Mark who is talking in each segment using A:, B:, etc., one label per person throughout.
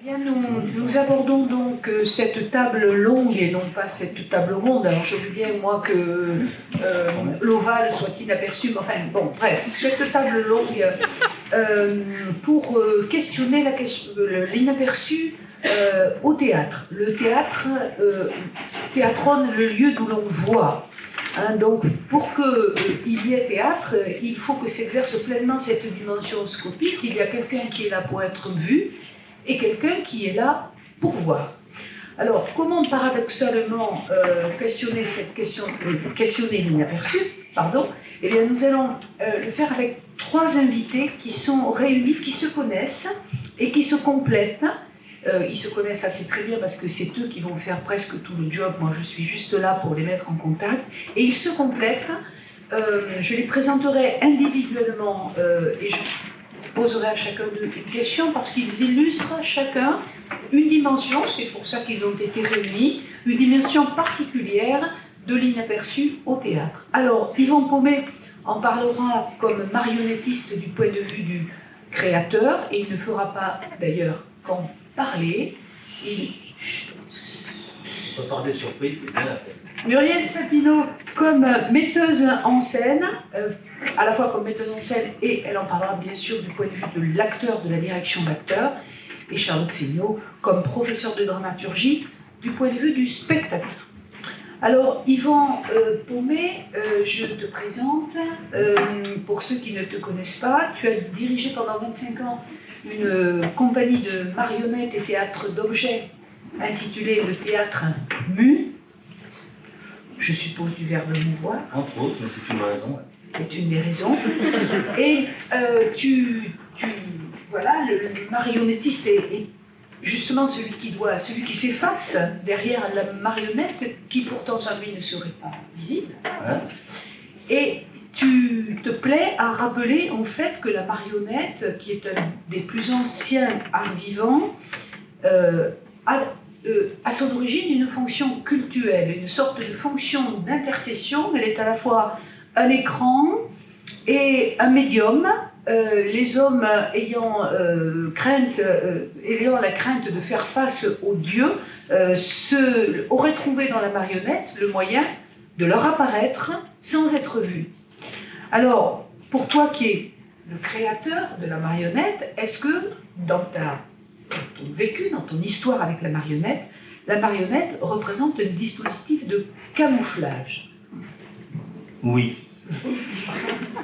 A: Bien, nous abordons donc cette table longue et non pas cette table ronde. Alors je veux bien, moi, que l'ovale soit inaperçu, mais enfin, bon, bref, cette table longue pour questionner l'inaperçu au théâtre. Le théâtre théâtronne le lieu d'où l'on voit. Hein, donc, pour qu'il y ait théâtre, il faut que s'exerce pleinement cette dimension scopique. Il y a quelqu'un qui est là pour être vu et quelqu'un qui est là pour voir. Alors, comment paradoxalement questionner cette question, questionner l'inaperçu, pardon, eh bien, nous allons le faire avec trois invités qui sont réunis, qui se connaissent et qui se complètent. Ils se connaissent assez très bien parce que c'est eux qui vont faire presque tout le job. Moi, je suis juste là pour les mettre en contact. Et ils se complètent. Je les présenterai individuellement et je poserai à chacun d'eux une question parce qu'ils illustrent chacun une dimension, c'est pour ça qu'ils ont été réunis, une dimension particulière de l'inaperçu au théâtre. Alors, Yvon Paumet en parlera comme marionnettiste du point de vue du créateur et il ne fera pas d'ailleurs qu'en parler.
B: On peut parler surprise, c'est bien la fête.
A: Muriel Sapino comme metteuse en scène, à la fois comme metteuse en scène et elle en parlera bien sûr du point de vue de l'acteur, de la direction d'acteur, et Charlotte Seignaud comme professeur de dramaturgie du point de vue du spectateur. Alors Yvon Paumet, je te présente, pour ceux qui ne te connaissent pas, tu as dirigé pendant 25 ans une compagnie de marionnettes et théâtre d'objets intitulée Le Théâtre Mu. Je suppose du verbe mouvoir.
B: Entre autres, mais c'est une raison.
A: C'est une des raisons. Et voilà, le marionnettiste est justement celui qui s'efface derrière la marionnette, qui pourtant sans lui ne serait pas visible.
B: Ouais.
A: Et tu te plais à rappeler en fait que la marionnette, qui est un des plus anciens arts vivants, a son origine une fonction cultuelle, une sorte de fonction d'intercession. Elle est à la fois un écran et un médium. Les hommes ayant la crainte de faire face aux dieux auraient trouvé dans la marionnette le moyen de leur apparaître sans être vus. Alors, pour toi qui es le créateur de la marionnette, est-ce que dans ton vécu, dans ton histoire avec la marionnette représente un dispositif de camouflage?
B: Oui.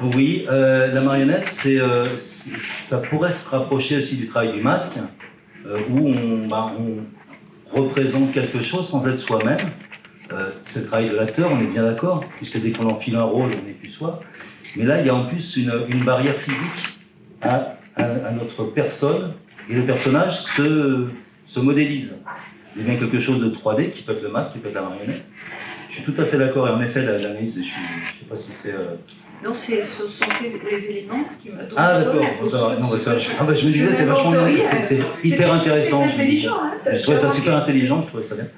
B: Oui, la marionnette, ça pourrait se rapprocher aussi du travail du masque, où on représente quelque chose sans être soi-même. C'est le travail de l'acteur, on est bien d'accord, puisque dès qu'on enfile un rôle, on n'est plus soi. Mais là, il y a en plus une barrière physique à notre personne, et le personnage se modélise. Il y a bien quelque chose de 3D qui peut être le masque, qui peut être la marionnette. Je suis tout à fait d'accord, et en effet, l'analyse, je ne sais pas si c'est...
A: Non, ce sont les éléments que tu m'as donnés.
B: Ah d'accord, je me disais, c'est vachement bien, c'est hyper intéressant.
A: C'est intelligent, hein.
B: Je trouvais ça super intelligent, je trouvais ça bien.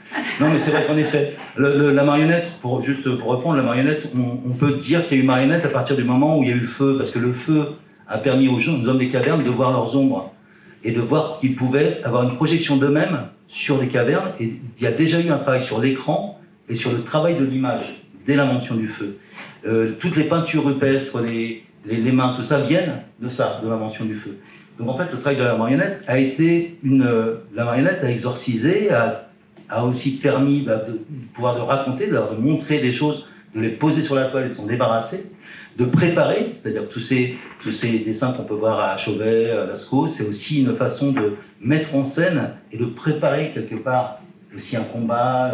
B: Non, mais c'est vrai qu'en effet, la marionnette, pour reprendre la marionnette, on peut dire qu'il y a eu marionnette à partir du moment où il y a eu le feu, parce que le feu a permis aux hommes des cavernes de voir leurs ombres, et de voir qu'ils pouvaient avoir une projection d'eux-mêmes sur les cavernes, et il y a déjà eu un travail sur l'écran, et sur le travail de l'image, dès l'invention du feu. Toutes les peintures rupestres, les mains, tout ça viennent de ça, de l'invention du feu. Donc en fait, le travail de la marionnette a été la marionnette a exorcisé, a aussi permis de pouvoir de raconter, de montrer des choses, de les poser sur la toile et de s'en débarrasser, de préparer, c'est-à-dire tous ces dessins qu'on peut voir à Chauvet, à Lascaux, c'est aussi une façon de mettre en scène et de préparer quelque part aussi un combat,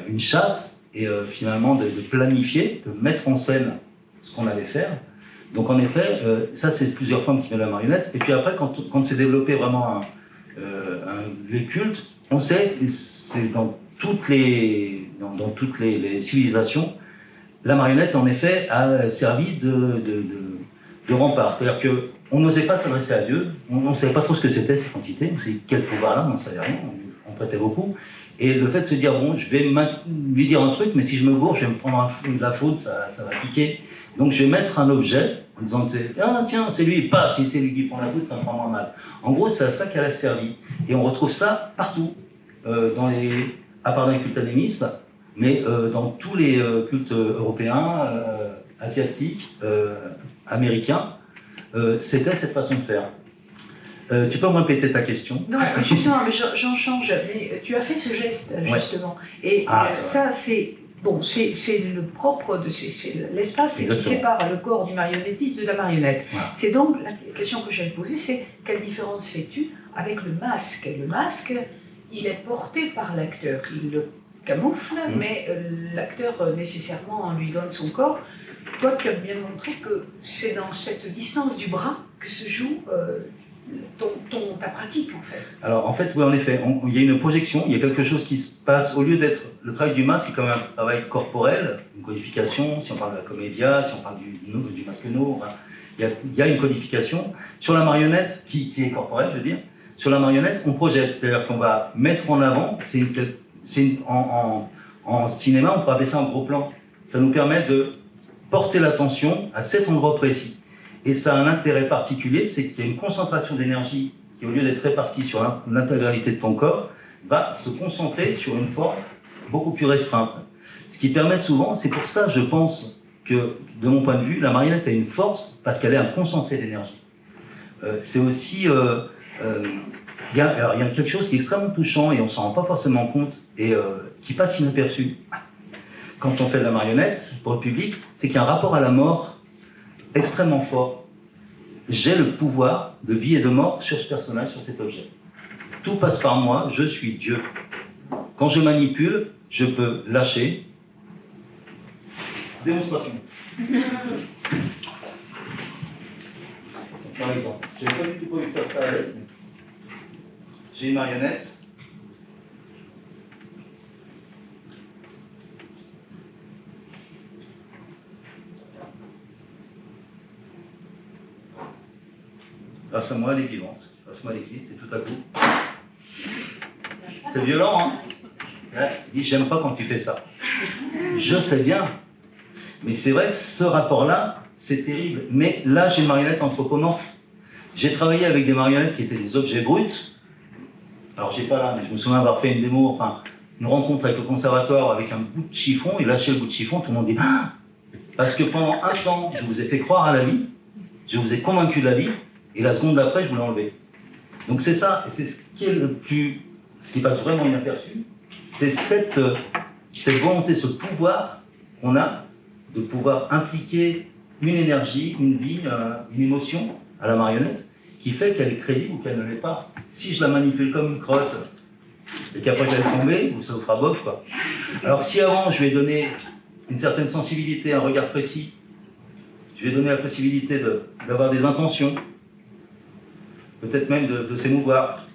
B: une chasse, et finalement de planifier, de mettre en scène ce qu'on allait faire. Donc en effet, ça c'est plusieurs formes qui viennent de la marionnette. Et puis après, quand s'est développé vraiment les cultes, on sait, c'est dans toutes les civilisations, la marionnette en effet a servi de rempart. C'est-à-dire qu'on n'osait pas s'adresser à Dieu, on ne savait pas trop ce que c'était ces quantités, on savait quel pouvoir-là, on n'en savait rien, on prêtait beaucoup. Et le fait de se dire, bon, je vais lui dire un truc, mais si je me gourre, je vais me prendre la faute, ça va piquer. Donc je vais mettre un objet en disant ah tiens, c'est lui, pas si c'est lui qui prend la faute, ça me prend moins mal. En gros, c'est à ça qu'elle a servi. Et on retrouve ça partout, à part dans les cultes animistes, mais dans tous les cultes européens, asiatiques, américains, c'était cette façon de faire. Tu peux me répéter ta question?
A: Non, justement, mais j'en change. Mais tu as fait ce geste, justement.
B: Ouais.
A: Et ça, c'est bon, c'est le propre de l'espace qui sépare le corps du marionnettiste de la marionnette. Voilà. C'est donc la question que j'allais poser, c'est quelle différence fais-tu avec le masque? Le masque, il est porté par l'acteur. Il le camoufle, mais l'acteur nécessairement lui donne son corps. Toi, tu as bien montré que c'est dans cette distance du bras que se joue ta pratique, en fait.
B: Alors, en fait, oui, en effet, il y a une projection, il y a quelque chose qui se passe, au lieu d'être le travail du masque, c'est comme un travail corporel, une codification, si on parle de la comédia, si on parle du masque no, il y a une codification. Sur la marionnette, qui est corporelle, je veux dire, sur la marionnette, on projette, c'est-à-dire qu'on va mettre en avant, en cinéma, on peut appeler ça un gros plan. Ça nous permet de porter l'attention à cet endroit précis. Et ça a un intérêt particulier, c'est qu'il y a une concentration d'énergie qui, au lieu d'être répartie sur l'intégralité de ton corps, va se concentrer sur une forme beaucoup plus restreinte. Ce qui permet souvent, c'est pour ça, je pense, que, de mon point de vue, la marionnette a une force parce qu'elle est un concentré d'énergie. C'est aussi... il y a quelque chose qui est extrêmement touchant et on ne s'en rend pas forcément compte et qui passe inaperçu quand on fait de la marionnette pour le public, c'est qu'il y a un rapport à la mort extrêmement fort. J'ai le pouvoir de vie et de mort sur ce personnage, sur cet objet. Tout passe par moi, je suis Dieu. Quand je manipule, je peux lâcher. Démonstration. Par exemple, je n'ai pas du tout prévu de faire ça avec. J'ai une marionnette. Grâce à moi, elle est vivante. Grâce à moi, elle existe, et tout à coup... C'est violent, hein? Il dit, j'aime pas quand tu fais ça. Je sais bien. Mais c'est vrai que ce rapport-là, c'est terrible. Mais là, j'ai une marionnette anthropomorphe. J'ai travaillé avec des marionnettes qui étaient des objets bruts. Alors, j'ai pas là, mais je me souviens avoir fait une démo, enfin, une rencontre avec le conservatoire avec un bout de chiffon, et lâché le bout de chiffon, tout le monde dit ah! Parce que pendant un temps, je vous ai fait croire à la vie, je vous ai convaincu de la vie, et la seconde d'après, je vous l'ai enlevé. Donc c'est ça, et c'est ce qui est ce qui passe vraiment inaperçu, c'est cette volonté, ce pouvoir qu'on a de pouvoir impliquer une énergie, une vie, une émotion à la marionnette, qui fait qu'elle est crédible ou qu'elle ne l'est pas. Si je la manipule comme une crotte, et qu'après qu'elle est tombée, ça vous fera bof, quoi. Alors si avant, je lui ai donné une certaine sensibilité, un regard précis, je lui ai donné la possibilité d'avoir des intentions, peut-être même de s'émouvoir.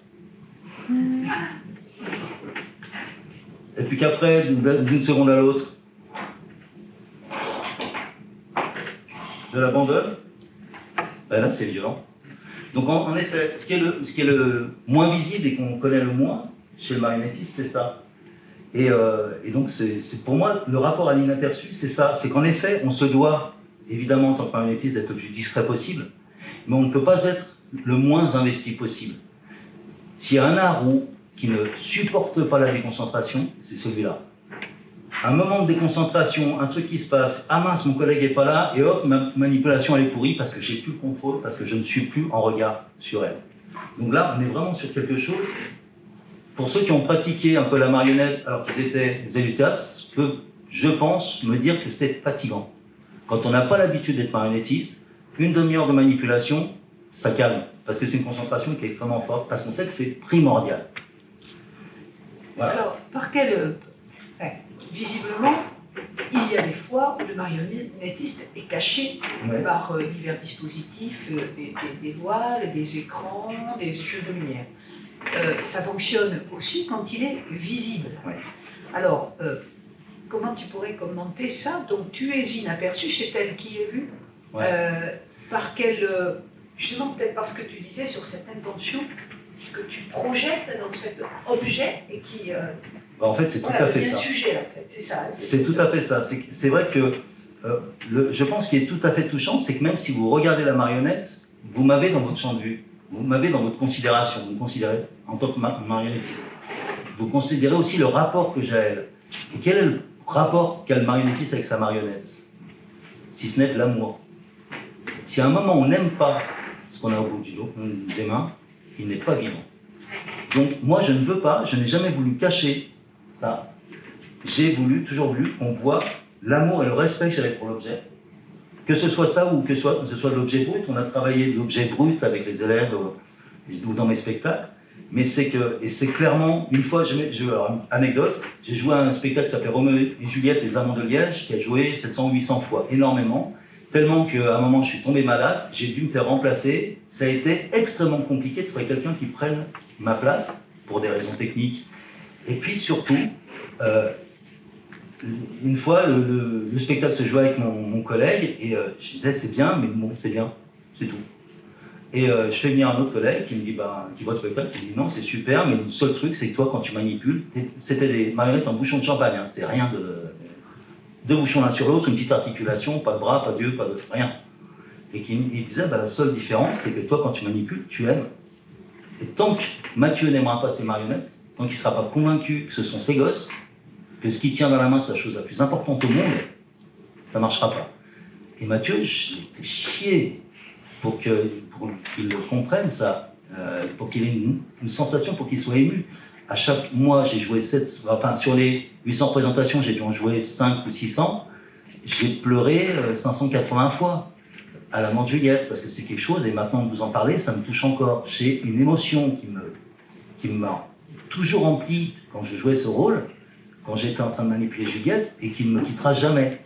B: Et puis qu'après, d'une seconde à l'autre, je l'abandonne, ben là c'est violent. Donc en effet, ce qui est le moins visible et qu'on connaît le moins chez le marionnettiste, c'est ça. Et donc c'est pour moi, le rapport à l'inaperçu, c'est ça. C'est qu'en effet, on se doit, évidemment en tant que marionnettiste, d'être le plus discret possible, mais on ne peut pas être le moins investi possible. S'il y a un art qui ne supporte pas la déconcentration, c'est celui-là. Un moment de déconcentration, un truc qui se passe, ah mince, mon collègue n'est pas là, et hop, ma manipulation elle est pourrie parce que j'ai plus le contrôle, parce que je ne suis plus en regard sur elle. Donc là, on est vraiment sur quelque chose. Pour ceux qui ont pratiqué un peu la marionnette alors qu'ils faisaient du théâtre, peuvent, je pense, me dire que c'est fatigant. Quand on n'a pas l'habitude d'être marionnettiste, une demi-heure de manipulation, ça calme, parce que c'est une concentration qui est extrêmement forte, parce qu'on sait que c'est primordial.
A: Voilà. Alors, par quel... visiblement, il y a des fois où le marionnettiste est caché par divers dispositifs, des voiles, des écrans, des jeux de lumière. Ça fonctionne aussi quand il est visible. Alors, comment tu pourrais commenter ça? Donc, tu es inaperçu, c'est elle qui est vue. Par quel... justement, peut-être parce que tu disais sur cette intention que tu projettes dans cet objet et qui...
B: en fait, c'est tout à fait ça.
A: Sujet, en fait. C'est ça.
B: C'est tout à fait ça. C'est vrai que je pense qu'il est tout à fait touchant, c'est que même si vous regardez la marionnette, vous m'avez dans votre champ de vue, vous m'avez dans votre considération, vous me considérez en tant que marionnettiste. Vous considérez aussi le rapport que j'ai à elle. Et quel est le rapport qu'a le marionnettiste avec sa marionnette? Si ce n'est de l'amour. Si à un moment on n'aime pas ce qu'on a au bout des mains, il n'est pas vivant. Donc moi je ne veux pas, je n'ai jamais voulu cacher ça. J'ai toujours voulu qu'on voit l'amour et le respect que j'avais pour l'objet. Que ce soit ça ou que ce soit de l'objet brut. On a travaillé de l'objet brut avec les élèves ou dans mes spectacles. Mais c'est clairement, une fois, alors, anecdote, j'ai joué à un spectacle qui s'appelait Roméo et Juliette, les Amants de Liège, qui a joué 700 ou 800 fois, énormément. Tellement qu'à un moment, je suis tombé malade, j'ai dû me faire remplacer. Ça a été extrêmement compliqué de trouver quelqu'un qui prenne ma place, pour des raisons techniques. Et puis surtout, une fois, le spectacle se jouait avec mon collègue, et je disais, c'est bien, mais bon, c'est bien, c'est tout. Et je fais venir un autre collègue qui me dit, qui voit le spectacle, qui me dit, non, c'est super, mais le seul truc, c'est que toi, quand tu manipules, c'était des marionnettes en bouchon de champagne, hein, c'est rien de deux bouchons l'un sur l'autre, une petite articulation, pas de bras, pas d'yeux, pas de rien. Et il disait, la seule différence, c'est que toi, quand tu manipules, tu aimes. Et tant que Mathieu n'aimera pas ses marionnettes, tant qu'il ne sera pas convaincu que ce sont ses gosses, que ce qu'il tient dans la main, c'est la chose la plus importante au monde, ça ne marchera pas. Et Mathieu, je l'ai fait chier pour qu'il le comprenne, ça, pour qu'il ait une sensation, pour qu'il soit ému. À chaque mois, j'ai joué sur les 800 présentations, j'ai dû en jouer 5 ou 600. J'ai pleuré 580 fois à l'amant de Juliette, parce que c'est quelque chose, et maintenant que vous en parlez, ça me touche encore. J'ai une émotion qui m'a toujours rempli quand je jouais ce rôle, quand j'étais en train de manipuler Juliette, et qui ne me quittera jamais.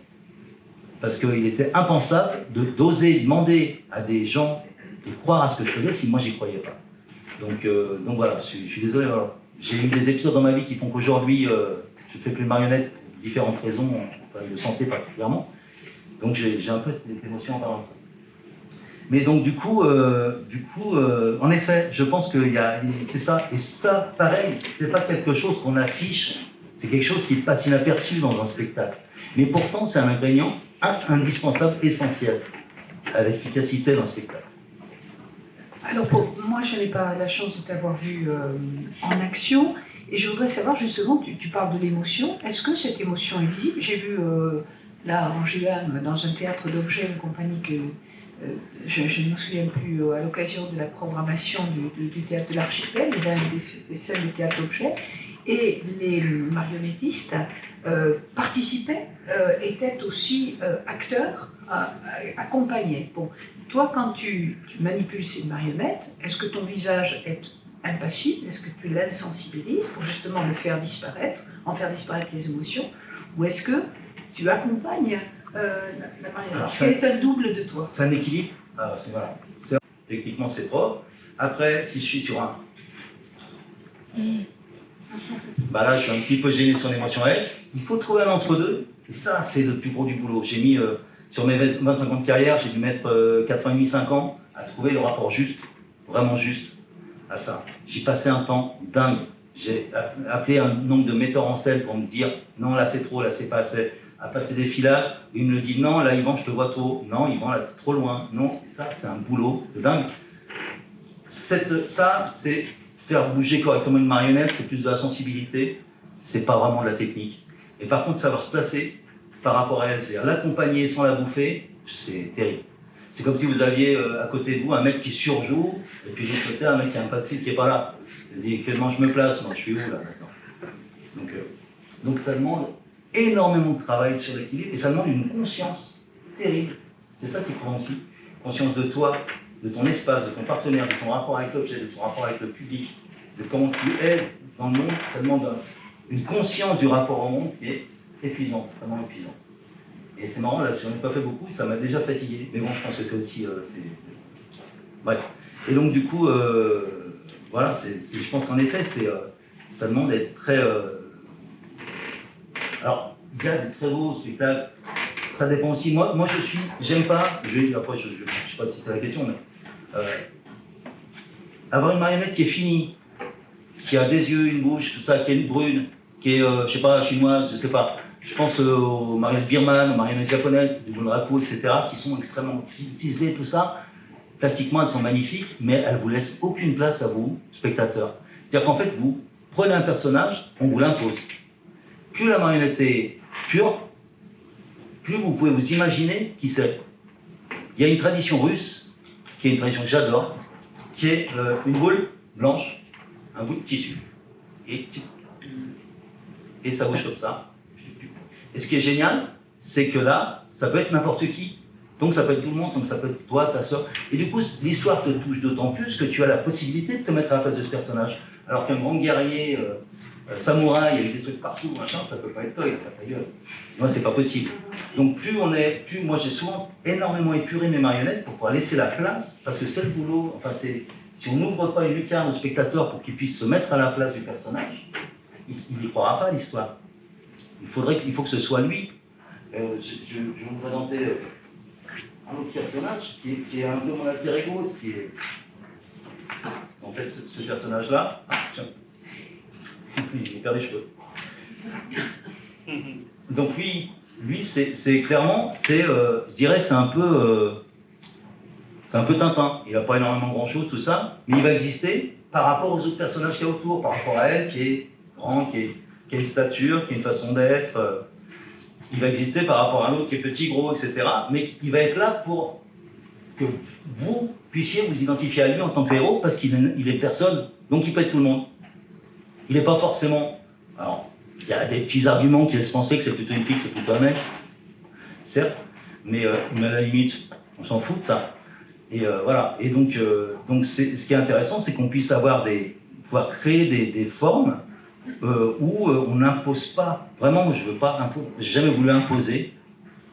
B: Parce qu'il était impensable d'oser demander à des gens de croire à ce que je faisais si moi j'y croyais pas. Donc voilà, je suis désolé. Alors, j'ai eu des épisodes dans ma vie qui font qu'aujourd'hui je ne fais plus de marionnettes pour différentes raisons, de santé particulièrement. Donc j'ai un peu cette émotion en parlant de ça. Mais donc du coup, en effet, je pense que c'est ça. Et ça, pareil, c'est pas quelque chose qu'on affiche, c'est quelque chose qui passe inaperçu dans un spectacle. Mais pourtant, c'est un ingrédient indispensable, essentiel à l'efficacité d'un spectacle.
A: Alors, moi, je n'ai pas la chance de t'avoir vu en action, et je voudrais savoir justement, tu parles de l'émotion, est-ce que cette émotion est visible? J'ai vu là en juin, dans un théâtre d'objets, une compagnie que je ne me souviens plus, à l'occasion de la programmation du théâtre de l'Archipel, il y avait des scènes de théâtre d'objets, et les marionnettistes participaient, étaient aussi acteurs, accompagnés. Bon. Toi, quand tu manipules ces marionnettes, est-ce que ton visage est impassible? Est-ce que tu l'insensibilises pour justement le faire disparaître, en faire disparaître les émotions? Ou est-ce que tu accompagnes la marionnette? C'est un double de toi.
B: C'est un équilibre. Alors, voilà. Techniquement, c'est propre. Après, si je suis sur un... là, je suis un petit peu gêné sur l'émotion à elle. Il faut trouver un entre-deux. Et ça, c'est le plus gros du boulot. J'ai mis... sur mes 25 ans de carrière, j'ai dû mettre 4,5 ans à trouver le rapport juste, vraiment juste, à ça. J'ai passé un temps dingue. J'ai appelé un nombre de metteurs en scène pour me dire « Non, là c'est trop, là c'est pas assez ». À passer des filages, il me dit « Non, là Yvan, je te vois trop. Non, Yvan, là t'es trop loin. » Non, et ça, c'est un boulot de dingue. Ça, c'est faire bouger correctement une marionnette, c'est plus de la sensibilité, c'est pas vraiment de la technique. Et par contre, savoir se placer par rapport à elle, c'est-à-dire l'accompagner sans la bouffer, c'est terrible. C'est comme si vous aviez à côté de vous un mec qui surjoue, et puis de l'autre côté un mec qui est impassible, qui n'est pas là. Il dit comment je me place, moi je suis où là maintenant. Donc ça demande énormément de travail sur l'équilibre, et ça demande une conscience terrible. C'est ça qui prend aussi. Conscience de toi, de ton espace, de ton partenaire, de ton rapport avec l'objet, de ton rapport avec le public, de comment tu es dans le monde. Ça demande une conscience du rapport au monde qui est épuisant, vraiment épuisant. Et c'est marrant, là, si on n'a pas fait beaucoup, ça m'a déjà fatigué. Mais bon, je pense que c'est aussi... Bref. Et donc, du coup, voilà, je pense qu'en effet, ça demande d'être très... Alors, il y a des très beaux spectacles. Ça dépend aussi. Moi j'aime pas... Après, je ne sais pas si c'est la question, mais... avoir une marionnette qui est finie, qui a des yeux, une bouche, tout ça, qui est brune, qui est, je sais pas, chinoise, je sais pas. Je pense aux marionnettes birmanes, aux marionnettes japonaises, du bunraku, etc., qui sont extrêmement ciselées, tout ça. Plastiquement, elles sont magnifiques, mais elles ne vous laissent aucune place à vous, spectateurs. C'est-à-dire qu'en fait, vous prenez un personnage, on vous l'impose. Plus la marionnette est pure, plus vous pouvez vous imaginer qui c'est. Il y a une tradition russe, qui est une tradition que j'adore, qui est une boule blanche, un bout de tissu. Et ça bouge comme ça. Et ce qui est génial, c'est que là, ça peut être n'importe qui. Donc ça peut être tout le monde, donc ça peut être toi, ta soeur. Et du coup, l'histoire te touche d'autant plus que tu as la possibilité de te mettre à la place de ce personnage. Alors qu'un grand guerrier, samouraï, avec des trucs partout, machin, ça peut pas être toi, il a pas ta gueule. Moi, c'est pas possible. Donc moi j'ai souvent énormément épuré mes marionnettes pour pouvoir laisser la place, parce que c'est le boulot, enfin si on n'ouvre pas une lucarne au spectateur pour qu'il puisse se mettre à la place du personnage, il n'y croira pas à l'histoire. Il faut que ce soit lui. Je vais vous présenter un autre personnage qui est un peu mon alter ego, qui est en fait ce personnage-là. Ah, tiens, il perd les cheveux. Donc lui c'est clairement, je dirais, c'est un peu Tintin. Il n'a pas énormément grand-chose, tout ça, mais il va exister par rapport aux autres personnages qu'il y a autour, par rapport à elle qui est grand, qui a une stature, qui a une façon d'être. Il va exister par rapport à un autre qui est petit, gros, etc. Mais il va être là pour que vous puissiez vous identifier à lui en tant que héros, parce qu'il est personne, donc il peut être tout le monde. Il n'est pas forcément... Alors, il y a des petits arguments qui laissent penser que c'est plutôt une fille, c'est plutôt un mec, certes, mais à la limite, on s'en fout de ça. Et voilà. Et donc ce qui est intéressant, c'est qu'on puisse pouvoir créer des formes où on n'impose pas. Vraiment, je veux pas j'ai jamais voulu imposer,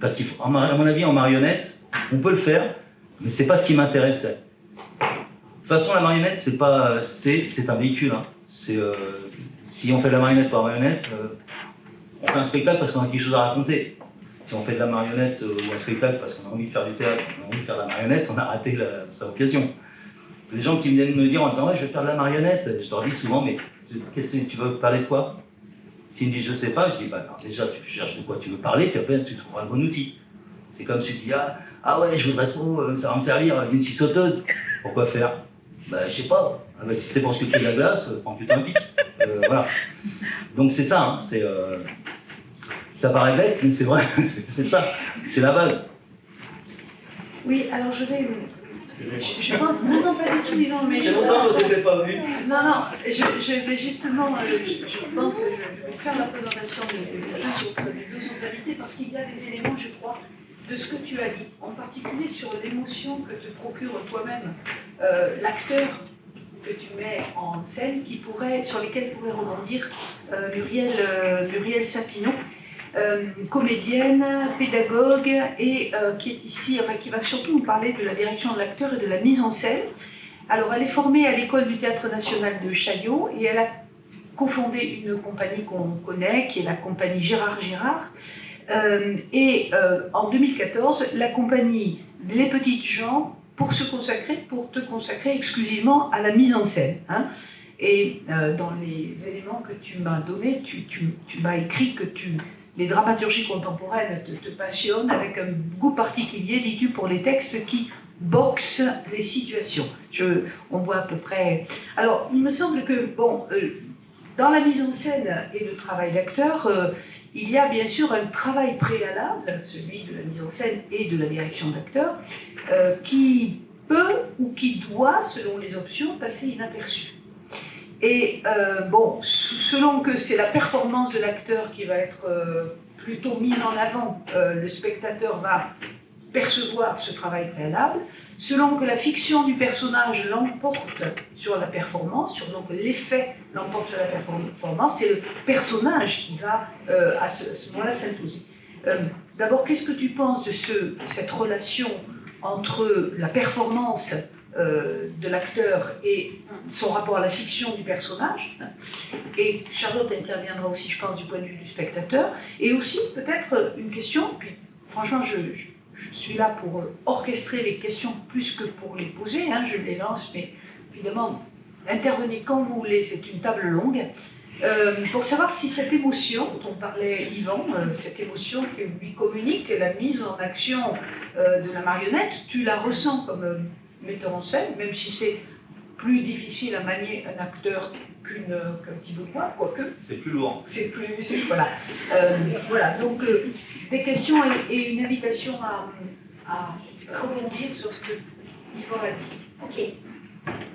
B: parce qu'il faut, à mon avis, en marionnette, on peut le faire, mais c'est pas ce qui m'intéressait. De toute façon, la marionnette, c'est un véhicule. Hein. Si on fait de la marionnette par marionnette, on fait un spectacle parce qu'on a quelque chose à raconter. Si on fait de la marionnette ou un spectacle parce qu'on a envie de faire du théâtre, on a envie de faire de la marionnette, on a raté sa occasion. Les gens qui viennent me dire en disant ouais, je vais faire de la marionnette, je leur dis souvent mais qu'est-ce que tu veux parler de quoi? S'ils me disent je sais pas, je dis bah non, déjà tu cherches de quoi tu veux parler, puis après tu trouveras le bon outil. C'est comme si tu dis ah ouais je voudrais trop, ça va me servir d'une scie sauteuse. Pourquoi faire? Bah je sais pas. Ah, bah, si c'est pour sculpter de la glace, prends plutôt un pic. Voilà. Donc c'est ça, hein, ça paraît bête, mais c'est vrai, c'est ça, c'est la base.
A: Oui, alors je pense, non, pas du tout, non, mais
B: J'ai longtemps que c'était pas vu.
A: Non, je vais justement, je pense, je vais faire la présentation des deux autres invités, parce qu'il y a des éléments, je crois, de ce que tu as dit, en particulier sur l'émotion que te procure toi-même l'acteur que tu mets en scène, sur lesquels pourrait rebondir Muriel Sapineau, comédienne, pédagogue, et qui est ici, qui va surtout nous parler de la direction de l'acteur et de la mise en scène. Alors, elle est formée à l'École du Théâtre National de Chaillot, et elle a cofondé une compagnie qu'on connaît, qui est la compagnie Gérard Girard. En 2014, la compagnie Les Petites Gens, pour te consacrer exclusivement à la mise en scène. Hein. Et dans les éléments que tu m'as donnés, tu m'as écrit que les dramaturgies contemporaines te passionnent, avec un goût particulier, dis-tu, pour les textes qui boxent les situations. On voit à peu près... Alors, il me semble que, dans la mise en scène et le travail d'acteur, il y a bien sûr un travail préalable, celui de la mise en scène et de la direction d'acteur, qui peut ou qui doit, selon les options, passer inaperçu. Et selon que c'est la performance de l'acteur qui va être plutôt mise en avant, le spectateur va percevoir ce travail préalable. Selon que la fiction du personnage l'emporte sur la performance, donc l'effet l'emporte sur la performance, c'est le personnage qui va à ce moment-là s'imposer. D'abord, qu'est-ce que tu penses de cette relation entre la performance de l'acteur et son rapport à la fiction du personnage? Et Charlotte interviendra aussi, je pense, du point de vue du spectateur. Et aussi, peut-être, une question, puis franchement, je suis là pour orchestrer les questions plus que pour les poser, hein, je les lance, mais évidemment, intervenez quand vous voulez, c'est une table longue. pour savoir si cette émotion dont parlait Yvan, cette émotion que lui communique, la mise en action de la marionnette, tu la ressens comme metteur en scène, même si c'est plus difficile à manier un acteur qu'un petit bout de bois, quoique.
B: C'est plus lourd.
A: Voilà. Voilà, donc des questions et une invitation à rebondir sur ce que Yvan a dit.
C: Ok,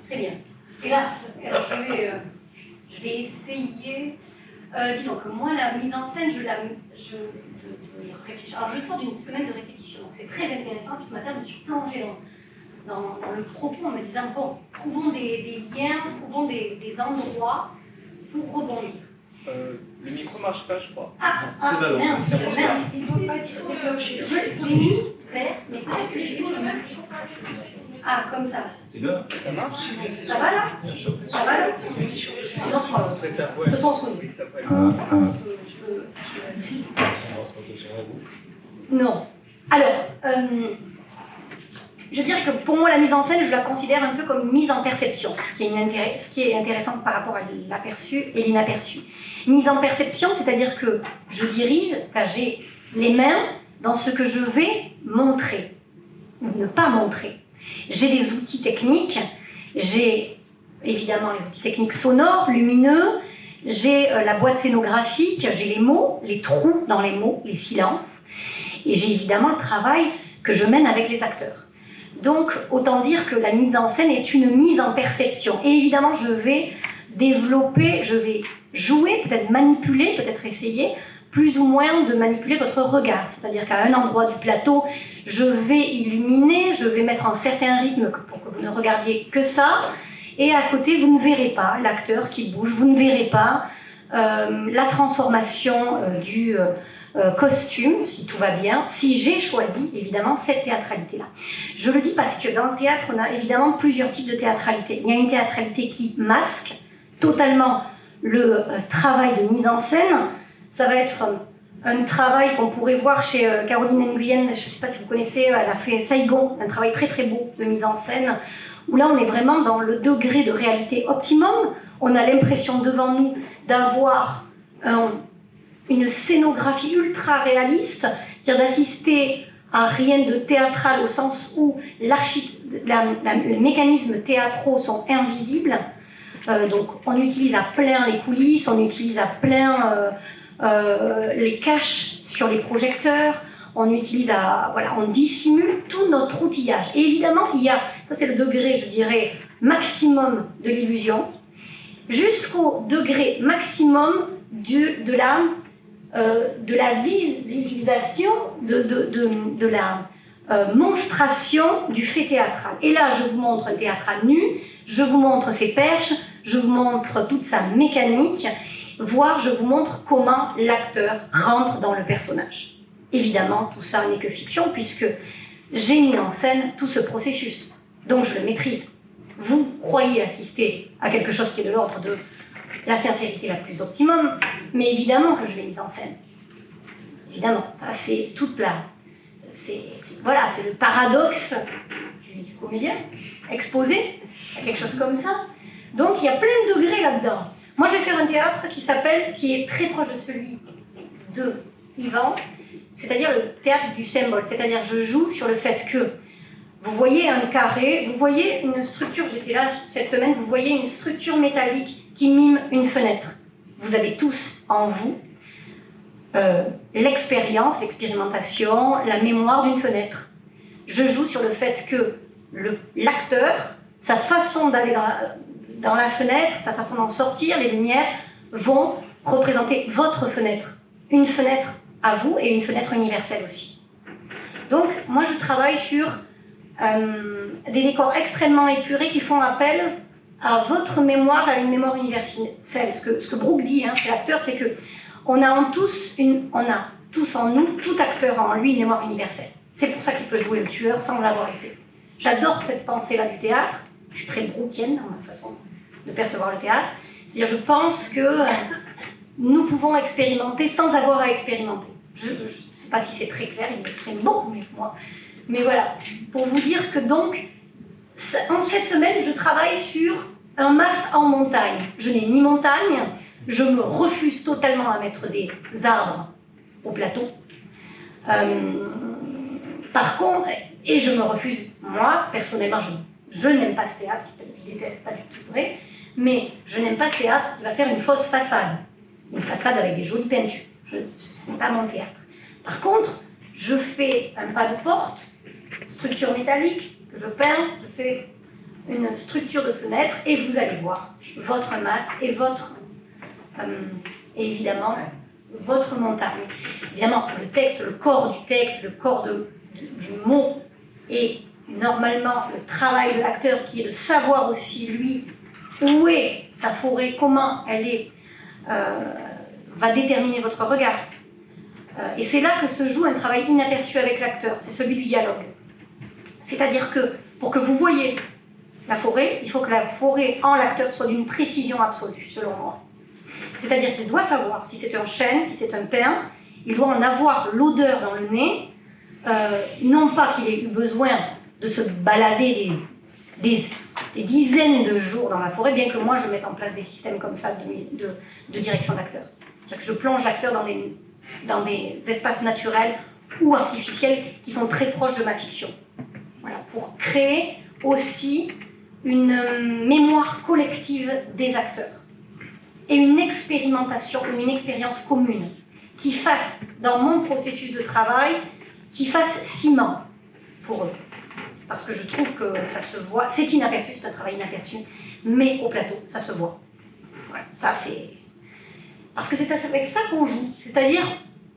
C: très bien. Et là, alors je vais essayer. Disons que moi, la mise en scène, de réfléchir. Alors, je sors d'une semaine de répétition, donc c'est très intéressant. Puis ce matin, je me suis plongée dans le propos en me disant bon, trouvons des liens, trouvons des endroits pour rebondir.
D: Le micro marche pas, je crois.
C: Mince. Je vais juste faire, mais peut-être que j'ai fait. Ah, comme ça.
B: C'est bien.
D: Ça marche?
C: Ça va là? Ça va là? Sinon, je parle.
D: Après, ça
C: De toute façon, on se connaît.
D: Oui, ça peut.
C: Non. Alors, je dirais que pour moi, la mise en scène, je la considère un peu comme une mise en perception, ce qui est intéressant par rapport à l'aperçu et l'inaperçu. Mise en perception, c'est-à-dire que je dirige, j'ai les mains dans ce que je vais montrer, ou ne pas montrer. J'ai des outils techniques, j'ai évidemment les outils techniques sonores, lumineux, j'ai la boîte scénographique, j'ai les mots, les trous dans les mots, les silences, et j'ai évidemment le travail que je mène avec les acteurs. Donc, autant dire que la mise en scène est une mise en perception. Et évidemment, je vais développer, je vais jouer, peut-être manipuler, peut-être essayer, plus ou moins de manipuler votre regard. C'est-à-dire qu'à un endroit du plateau, je vais illuminer, je vais mettre un certain rythme pour que vous ne regardiez que ça. Et à côté, vous ne verrez pas l'acteur qui bouge, vous ne verrez pas la transformation du costume, si tout va bien, si j'ai choisi évidemment cette théâtralité-là. Je le dis parce que dans le théâtre, on a évidemment plusieurs types de théâtralité. Il y a une théâtralité qui masque totalement le travail de mise en scène. Ça va être un travail qu'on pourrait voir chez Caroline Nguyen, je ne sais pas si vous connaissez, elle a fait Saigon, un travail très très beau de mise en scène, où là on est vraiment dans le degré de réalité optimum. On a l'impression devant nous d'avoir une scénographie ultra réaliste, c'est-à-dire d'assister à rien de théâtral au sens où les mécanismes théâtraux sont invisibles. Donc on utilise à plein les coulisses, on utilise à plein les caches sur les projecteurs, on dissimule tout notre outillage. Et évidemment, il y a, ça c'est le degré, je dirais, maximum de l'illusion, jusqu'au degré maximum de la visualisation, de la monstration du fait théâtral. Et là, je vous montre un théâtre à nu, je vous montre ses perches, je vous montre toute sa mécanique, voire je vous montre comment l'acteur rentre dans le personnage. Évidemment, tout ça n'est que fiction, puisque j'ai mis en scène tout ce processus. Donc je le maîtrise. Vous croyez assister à quelque chose qui est de l'ordre de la sincérité la plus optimum, mais évidemment que je l'ai mise en scène. Évidemment, ça c'est toute la... c'est le paradoxe du comédien, exposé à quelque chose comme ça. Donc il y a plein de degrés là-dedans. Moi je vais faire un théâtre qui est très proche de celui de Yvan, c'est-à-dire le théâtre du symbole, c'est-à-dire je joue sur le fait que vous voyez un carré, vous voyez une structure, j'étais là cette semaine, vous voyez une structure métallique qui mime une fenêtre. Vous avez tous en vous l'expérience, l'expérimentation, la mémoire d'une fenêtre. Je joue sur le fait que l'acteur, sa façon d'aller dans la fenêtre, sa façon d'en sortir, les lumières vont représenter votre fenêtre. Une fenêtre à vous et une fenêtre universelle aussi. Donc, moi je travaille sur des décors extrêmement épurés qui font appel à votre mémoire, à une mémoire universelle. Ce que Brooke dit, chez l'acteur, c'est que on a tous en nous, tout acteur a en lui une mémoire universelle. C'est pour ça qu'il peut jouer le tueur sans l'avoir été. J'adore cette pensée-là du théâtre. Je suis très brookienne dans ma façon de percevoir le théâtre. C'est-à-dire, je pense que nous pouvons expérimenter sans avoir à expérimenter. Je ne sais pas si c'est très clair, il m'exprime beaucoup mieux que moi. Mais voilà, pour vous dire que donc, en cette semaine, je travaille sur un mas en montagne. Je n'ai ni montagne, Je me refuse totalement à mettre des arbres au plateau. Par contre, et je me refuse, moi, personnellement, je n'aime pas ce théâtre, je déteste pas du tout vrai, mais je n'aime pas ce théâtre qui va faire une fausse façade. Une façade avec des jolies peintures. Ce n'est pas mon théâtre. Par contre, je fais un pas de porte, structure métallique, que je peins, je fais une structure de fenêtre, et vous allez voir votre masse et et évidemment, votre montagne. Évidemment, le texte, le corps du texte, le corps du mot, et normalement le travail de l'acteur qui est de savoir aussi, lui, où est sa forêt, comment elle est, va déterminer votre regard. Et c'est là que se joue un travail inaperçu avec l'acteur, c'est celui du dialogue. C'est-à-dire que, pour que vous voyez la forêt, il faut que la forêt en l'acteur soit d'une précision absolue, selon moi. C'est-à-dire qu'il doit savoir si c'est un chêne, si c'est un pin, il doit en avoir l'odeur dans le nez, non pas qu'il ait eu besoin de se balader des dizaines de jours dans la forêt, bien que moi je mette en place des systèmes comme ça de direction d'acteur. C'est-à-dire que je plonge l'acteur dans des espaces naturels ou artificiels qui sont très proches de ma fiction. Voilà, pour créer aussi une mémoire collective des acteurs et une expérimentation, une expérience commune qui fasse, dans mon processus de travail, qui fasse ciment pour eux. Parce que je trouve que ça se voit, c'est inaperçu, c'est un travail inaperçu, mais au plateau, ça se voit. Voilà, ça c'est... Parce que c'est avec ça qu'on joue, c'est-à-dire,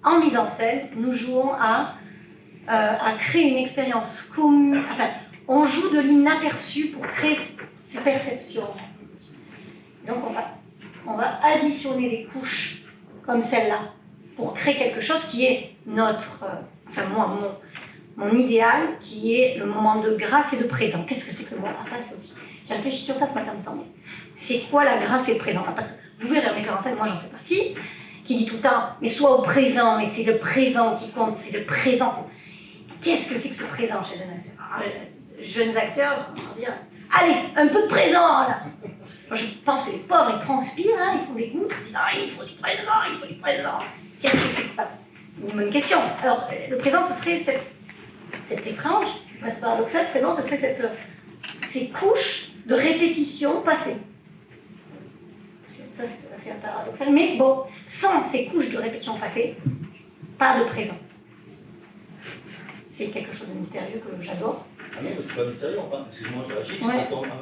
C: en mise en scène, nous jouons à créer une expérience commune, enfin, on joue de l'inaperçu pour créer ces perceptions. Donc on va additionner des couches comme celle-là pour créer quelque chose qui est notre, enfin moi, mon idéal, qui est le moment de grâce et de présent. Qu'est-ce que c'est que le moment? Ça c'est aussi, j'ai réfléchi sur ça ce matin, mais c'est quoi la grâce et le présent? Parce que vous verrez un metteur en scène, moi j'en fais partie, qui dit tout le temps, mais sois au présent, mais c'est le présent qui compte, c'est le présent. Qu'est-ce que c'est que ce présent chez un acteur? Jeunes acteurs, on va dire, allez, un peu de présent là. Moi, je pense que les pauvres, ils transpirent, hein, ils font des gouttes, ils disent, ah, il faut du présent, il faut du présent. Qu'est-ce que c'est que ça? C'est une bonne question. Alors, le présent, ce serait cette étrange, presque paradoxal, le présent, ce serait ces couches de répétition passées. Ça, c'est assez paradoxal, mais bon, sans ces couches de répétition passée, pas de présent. C'est quelque chose de mystérieux que j'adore.
B: Ah non, c'est pas mystérieux, enfin, excuse-moi, je réagis,
C: Ouais.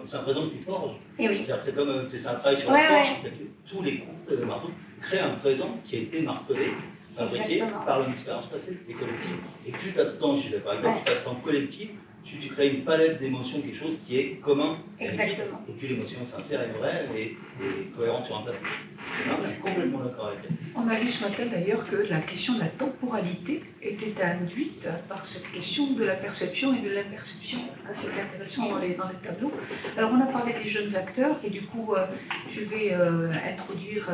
B: c'est un présent que tu forges.
C: Et oui.
B: C'est comme, c'est un travail sur la forge, en fait. Tous les coups de marteau créent un présent qui a été martelé, fabriqué
C: Exactement.
B: par une expérience passée et collective. Et plus tu as de temps, je suis d'accord avec toi, plus tu as de temps collectif, tu crées une palette d'émotions, quelque chose qui est commun.
C: Exactement.
B: Et puis l'émotion sincère et vraie et cohérente sur un plateau. Non, je suis complètement d'accord avec elle.
A: On a vu ce matin d'ailleurs que la question de la temporalité était induite par cette question de la perception et de l'imperception. C'était intéressant dans les tableaux. Alors on a parlé des jeunes acteurs et du coup je vais introduire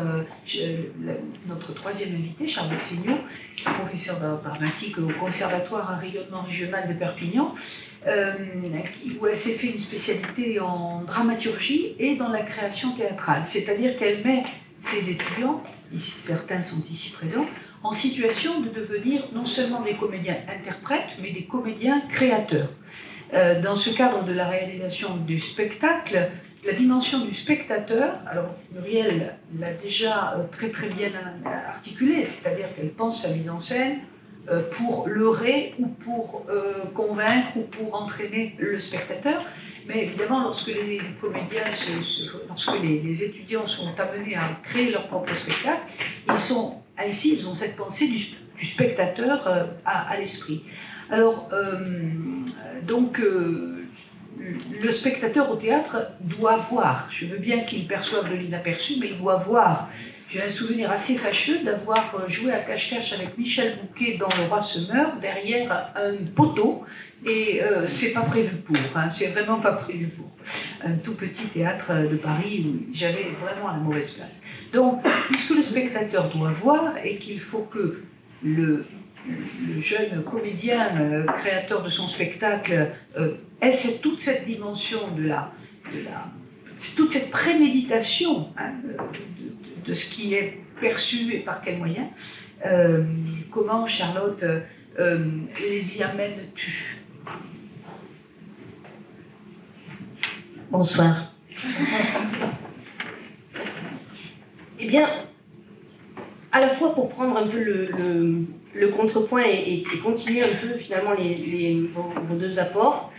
A: notre troisième invité, Charlotte Seignaud, qui est professeure d'art dramatique au Conservatoire à rayonnement régional de Perpignan, où elle s'est fait une spécialité en dramaturgie et dans la création théâtrale. C'est-à-dire qu'elle met ses étudiants, certains sont ici présents, en situation de devenir non seulement des comédiens interprètes, mais des comédiens créateurs. Dans ce cadre de la réalisation du spectacle, la dimension du spectateur, alors Muriel l'a déjà très très bien articulé, c'est-à-dire qu'elle pense sa mise en scène pour leurrer ou pour convaincre ou pour entraîner le spectateur. Mais évidemment, lorsque les comédiens, lorsque les étudiants sont amenés à créer leur propre spectacle, ils ont cette pensée du spectateur à l'esprit. Alors, le spectateur au théâtre doit voir, je veux bien qu'il perçoive de l'inaperçu, mais il doit voir. J'ai un souvenir assez fâcheux d'avoir joué à cache-cache avec Michel Bouquet dans Le Roi se meurt, derrière un poteau, et c'est pas prévu pour, hein, c'est vraiment pas prévu pour. Un tout petit théâtre de Paris où j'avais vraiment la mauvaise place. Donc, puisque le spectateur doit voir et qu'il faut que le jeune comédien, créateur de son spectacle, ait toute cette dimension de la toute cette préméditation hein, de ce qui est perçu et par quels moyens, comment Charlotte les y amène-tu?
E: Bonsoir. Eh bien, à la fois pour prendre un peu le contrepoint et continuer un peu finalement vos deux apports,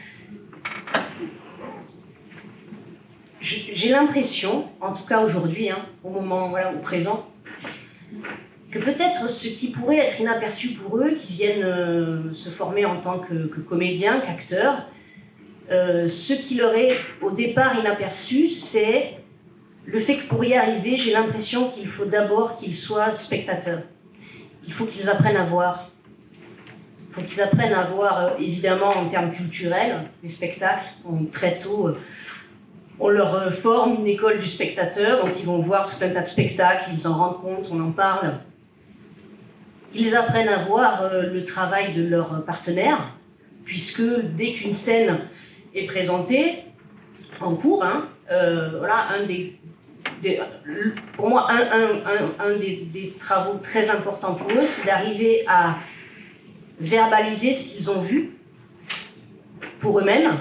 E: j'ai l'impression, en tout cas aujourd'hui, hein, au moment au présent, que peut-être ce qui pourrait être inaperçu pour eux, qui viennent se former en tant que comédiens, qu'acteurs, ce qui leur est au départ inaperçu, c'est le fait que pour y arriver, j'ai l'impression qu'il faut d'abord qu'ils soient spectateurs. Il faut qu'ils apprennent à voir. Il faut qu'ils apprennent à voir, évidemment, en termes culturels, des spectacles. Très tôt, on leur forme une école du spectateur, donc ils vont voir tout un tas de spectacles, ils en rendent compte, on en parle. Ils apprennent à voir le travail de leurs partenaires, puisque dès qu'une scène est présentée, en cours, hein, voilà, pour moi, un des travaux très importants pour eux, c'est d'arriver à verbaliser ce qu'ils ont vu pour eux-mêmes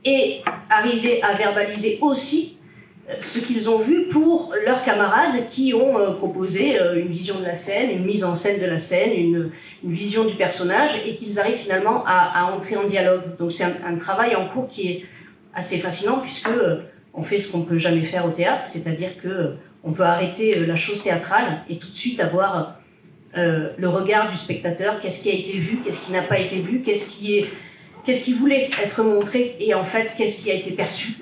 E: et arriver à verbaliser aussi ce qu'ils ont vu pour leurs camarades qui ont proposé une vision de la scène, une mise en scène de la scène, une vision du personnage et qu'ils arrivent finalement à entrer en dialogue. Donc c'est un travail en cours qui est assez fascinant puisque on fait ce qu'on ne peut jamais faire au théâtre, c'est-à-dire qu'on peut arrêter la chose théâtrale et tout de suite avoir le regard du spectateur, qu'est-ce qui a été vu, qu'est-ce qui n'a pas été vu, qu'est-ce qui voulait être montré et en fait qu'est-ce qui a été perçu.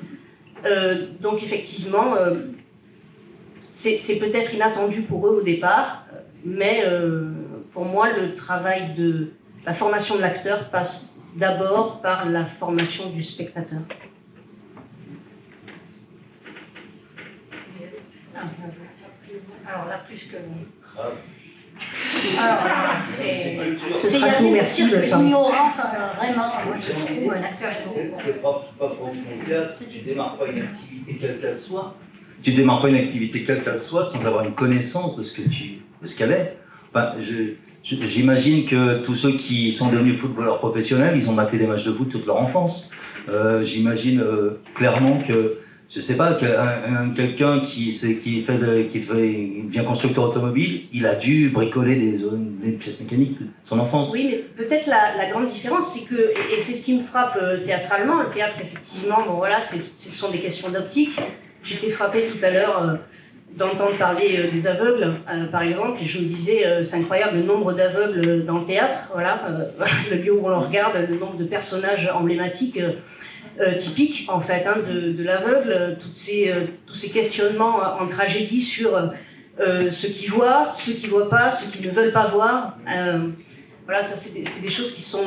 E: Donc effectivement, c'est peut-être inattendu pour eux au départ, mais pour moi le travail de la formation de l'acteur passe d'abord par la formation du spectateur.
C: Alors là, plus que...
E: Ce sera tout, merci.
C: L'ignorance, vraiment, moi je trouve un acteur.
B: C'est pas pour ton théâtre, tu démarres pas une activité quelle qu'elle soit. Tu démarres pas une activité quelle qu'elle soit sans avoir une connaissance de ce qu'elle est. Enfin, j'imagine que tous ceux qui sont devenus footballeurs professionnels, ils ont maté des matchs de foot toute leur enfance. J'imagine clairement que, je sais pas, quelqu'un qui devient constructeur automobile, il a dû bricoler des pièces mécaniques de son enfance.
E: Oui, mais peut-être la grande différence, c'est que, et c'est ce qui me frappe théâtralement, le théâtre, effectivement, bon voilà, ce sont des questions d'optique. J'étais frappée tout à l'heure d'entendre parler des aveugles, par exemple, et je me disais, c'est incroyable le nombre d'aveugles dans le théâtre, voilà, le lieu où on le regarde, le nombre de personnages emblématiques, typiques, en fait, hein, de l'aveugle, tous ces questionnements en tragédie sur ceux qui voient pas, ceux qui ne veulent pas voir. Voilà, ça c'est des choses qui sont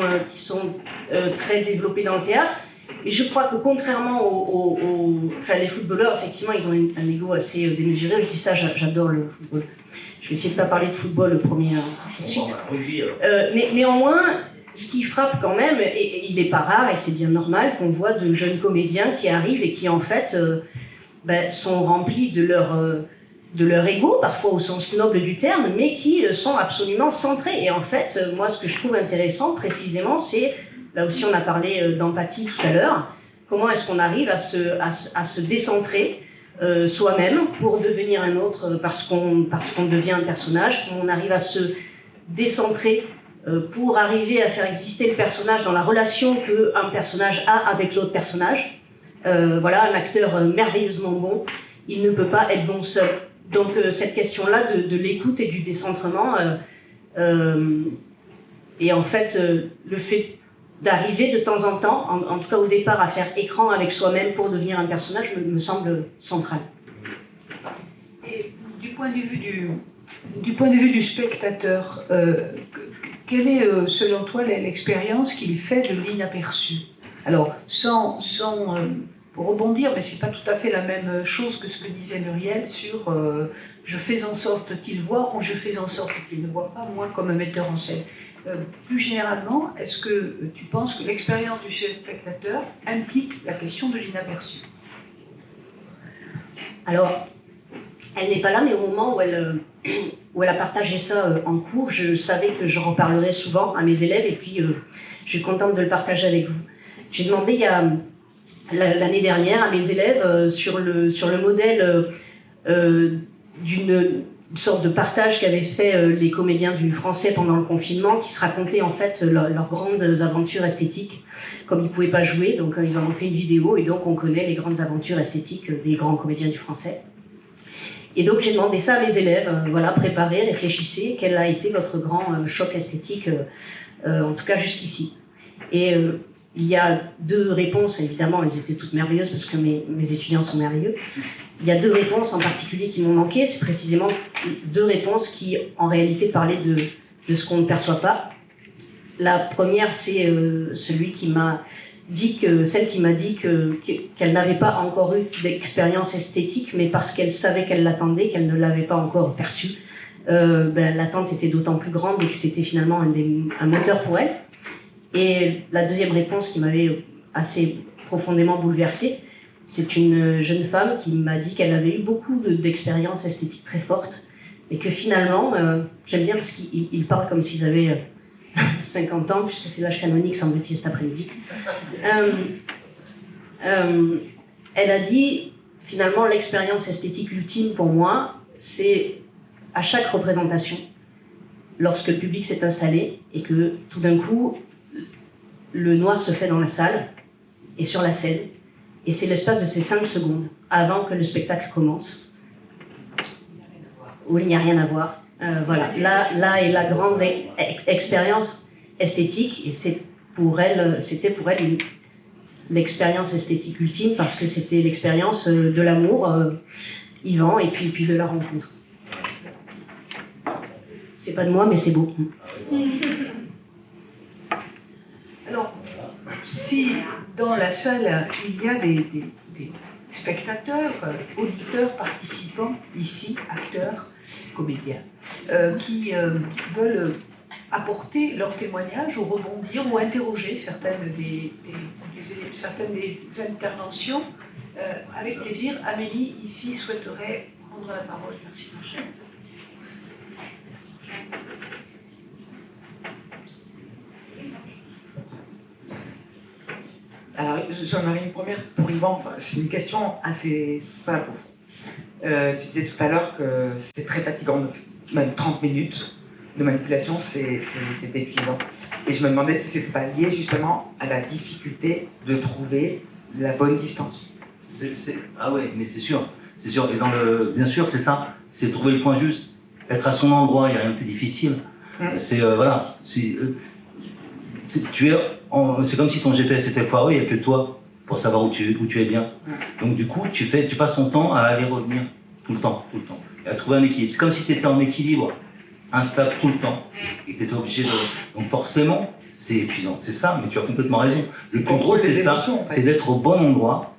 E: très développées dans le théâtre. Et je crois que contrairement enfin, les footballeurs, effectivement, ils ont un ego assez démesuré. Je dis ça, j'adore le football. Je vais essayer de ne pas parler de football le premier tout de suite. Néanmoins, ce qui frappe quand même, et il n'est pas rare, et c'est bien normal, qu'on voit de jeunes comédiens qui arrivent et qui, en fait, sont remplis de leur ego, parfois au sens noble du terme, mais qui sont absolument centrés. Et en fait, moi, ce que je trouve intéressant, précisément, c'est, là aussi on a parlé d'empathie tout à l'heure, comment est-ce qu'on arrive à se décentrer soi-même pour devenir un autre parce qu'on devient un personnage, comment on arrive à se décentrer pour arriver à faire exister le personnage dans la relation qu'un personnage a avec l'autre personnage. Voilà, un acteur merveilleusement bon, il ne peut pas être bon seul. Donc cette question-là de l'écoute et du décentrement, et en fait le fait d'arriver de temps en temps, en tout cas au départ, à faire écran avec soi-même pour devenir un personnage me semble central.
A: Et du point de vue du spectateur, quelle est selon toi l'expérience qu'il fait de l'inaperçu? Alors, sans rebondir, mais c'est pas tout à fait la même chose que ce que disait Muriel sur je fais en sorte qu'il voit ou je fais en sorte qu'il ne voit pas, moi comme un metteur en scène. Plus généralement, est-ce que tu penses que l'expérience du spectateur implique la question de l'inaperçu?
E: Alors, elle n'est pas là, mais au moment où elle a partagé ça en cours, je savais que je reparlerais souvent à mes élèves et puis je suis contente de le partager avec vous. J'ai demandé l'année dernière à mes élèves sur le modèle d'une sorte de partage qu'avaient fait les comédiens du français pendant le confinement, qui se racontaient en fait leurs grandes aventures esthétiques, comme ils ne pouvaient pas jouer, donc ils en ont fait une vidéo et donc on connaît les grandes aventures esthétiques des grands comédiens du français. Et donc j'ai demandé ça à mes élèves, voilà, préparez, réfléchissez, quel a été votre grand choc esthétique, en tout cas jusqu'ici. Et il y a deux réponses, évidemment, elles étaient toutes merveilleuses parce que mes étudiants sont merveilleux. Il y a deux réponses en particulier qui m'ont manqué, c'est précisément deux réponses qui en réalité parlaient de ce qu'on ne perçoit pas. La première, c'est celle qui m'a dit qu'elle n'avait pas encore eu d'expérience esthétique, mais parce qu'elle savait qu'elle l'attendait, qu'elle ne l'avait pas encore perçue, l'attente était d'autant plus grande et que c'était finalement un moteur pour elle. Et la deuxième réponse qui m'avait assez profondément bouleversée, c'est une jeune femme qui m'a dit qu'elle avait eu beaucoup d'expériences esthétiques très fortes et que finalement, j'aime bien parce qu'ils parlent comme s'ils avaient 50 ans, puisque c'est l'âge canonique, semble-t-il, cet après-midi. Elle a dit, finalement, l'expérience esthétique ultime pour moi, c'est à chaque représentation, lorsque le public s'est installé et que tout d'un coup, le noir se fait dans la salle et sur la scène, et c'est l'espace de ces 5 secondes avant que le spectacle commence, où il n'y a rien à voir. Voilà, là est la grande expérience esthétique, et c'était pour elle l'expérience esthétique ultime, parce que c'était l'expérience de l'amour vivant et puis de la rencontre. C'est pas de moi, mais c'est beau.
A: Alors, si dans la salle, il y a des spectateurs, auditeurs, participants, ici, acteurs, comédiens, qui veulent apporter leur témoignage ou rebondir ou interroger certaines des interventions, avec plaisir, Amélie, ici, souhaiterait prendre la parole. Merci, mon cher.
F: Alors, j'en aurais une première pour Yvan. Enfin, c'est une question assez simple. Tu disais tout à l'heure que c'est très fatigant, même 30 minutes de manipulation, c'est épuisant. Et je me demandais si c'était pas lié justement à la difficulté de trouver la bonne distance.
B: Ah ouais, mais c'est sûr. Et bien sûr, c'est ça. C'est trouver le point juste. Être à son endroit, il n'y a rien de plus difficile. C'est comme si ton GPS était foireux, il n'y a que toi pour savoir où tu es bien. Donc du coup, tu passes ton temps à aller revenir tout le temps, et à trouver un équilibre. C'est comme si tu étais en équilibre, instable tout le temps, et que tu étais obligé de... Donc forcément, c'est épuisant. C'est ça, mais tu as complètement raison. Le contrôle, c'est ça, c'est d'être au bon endroit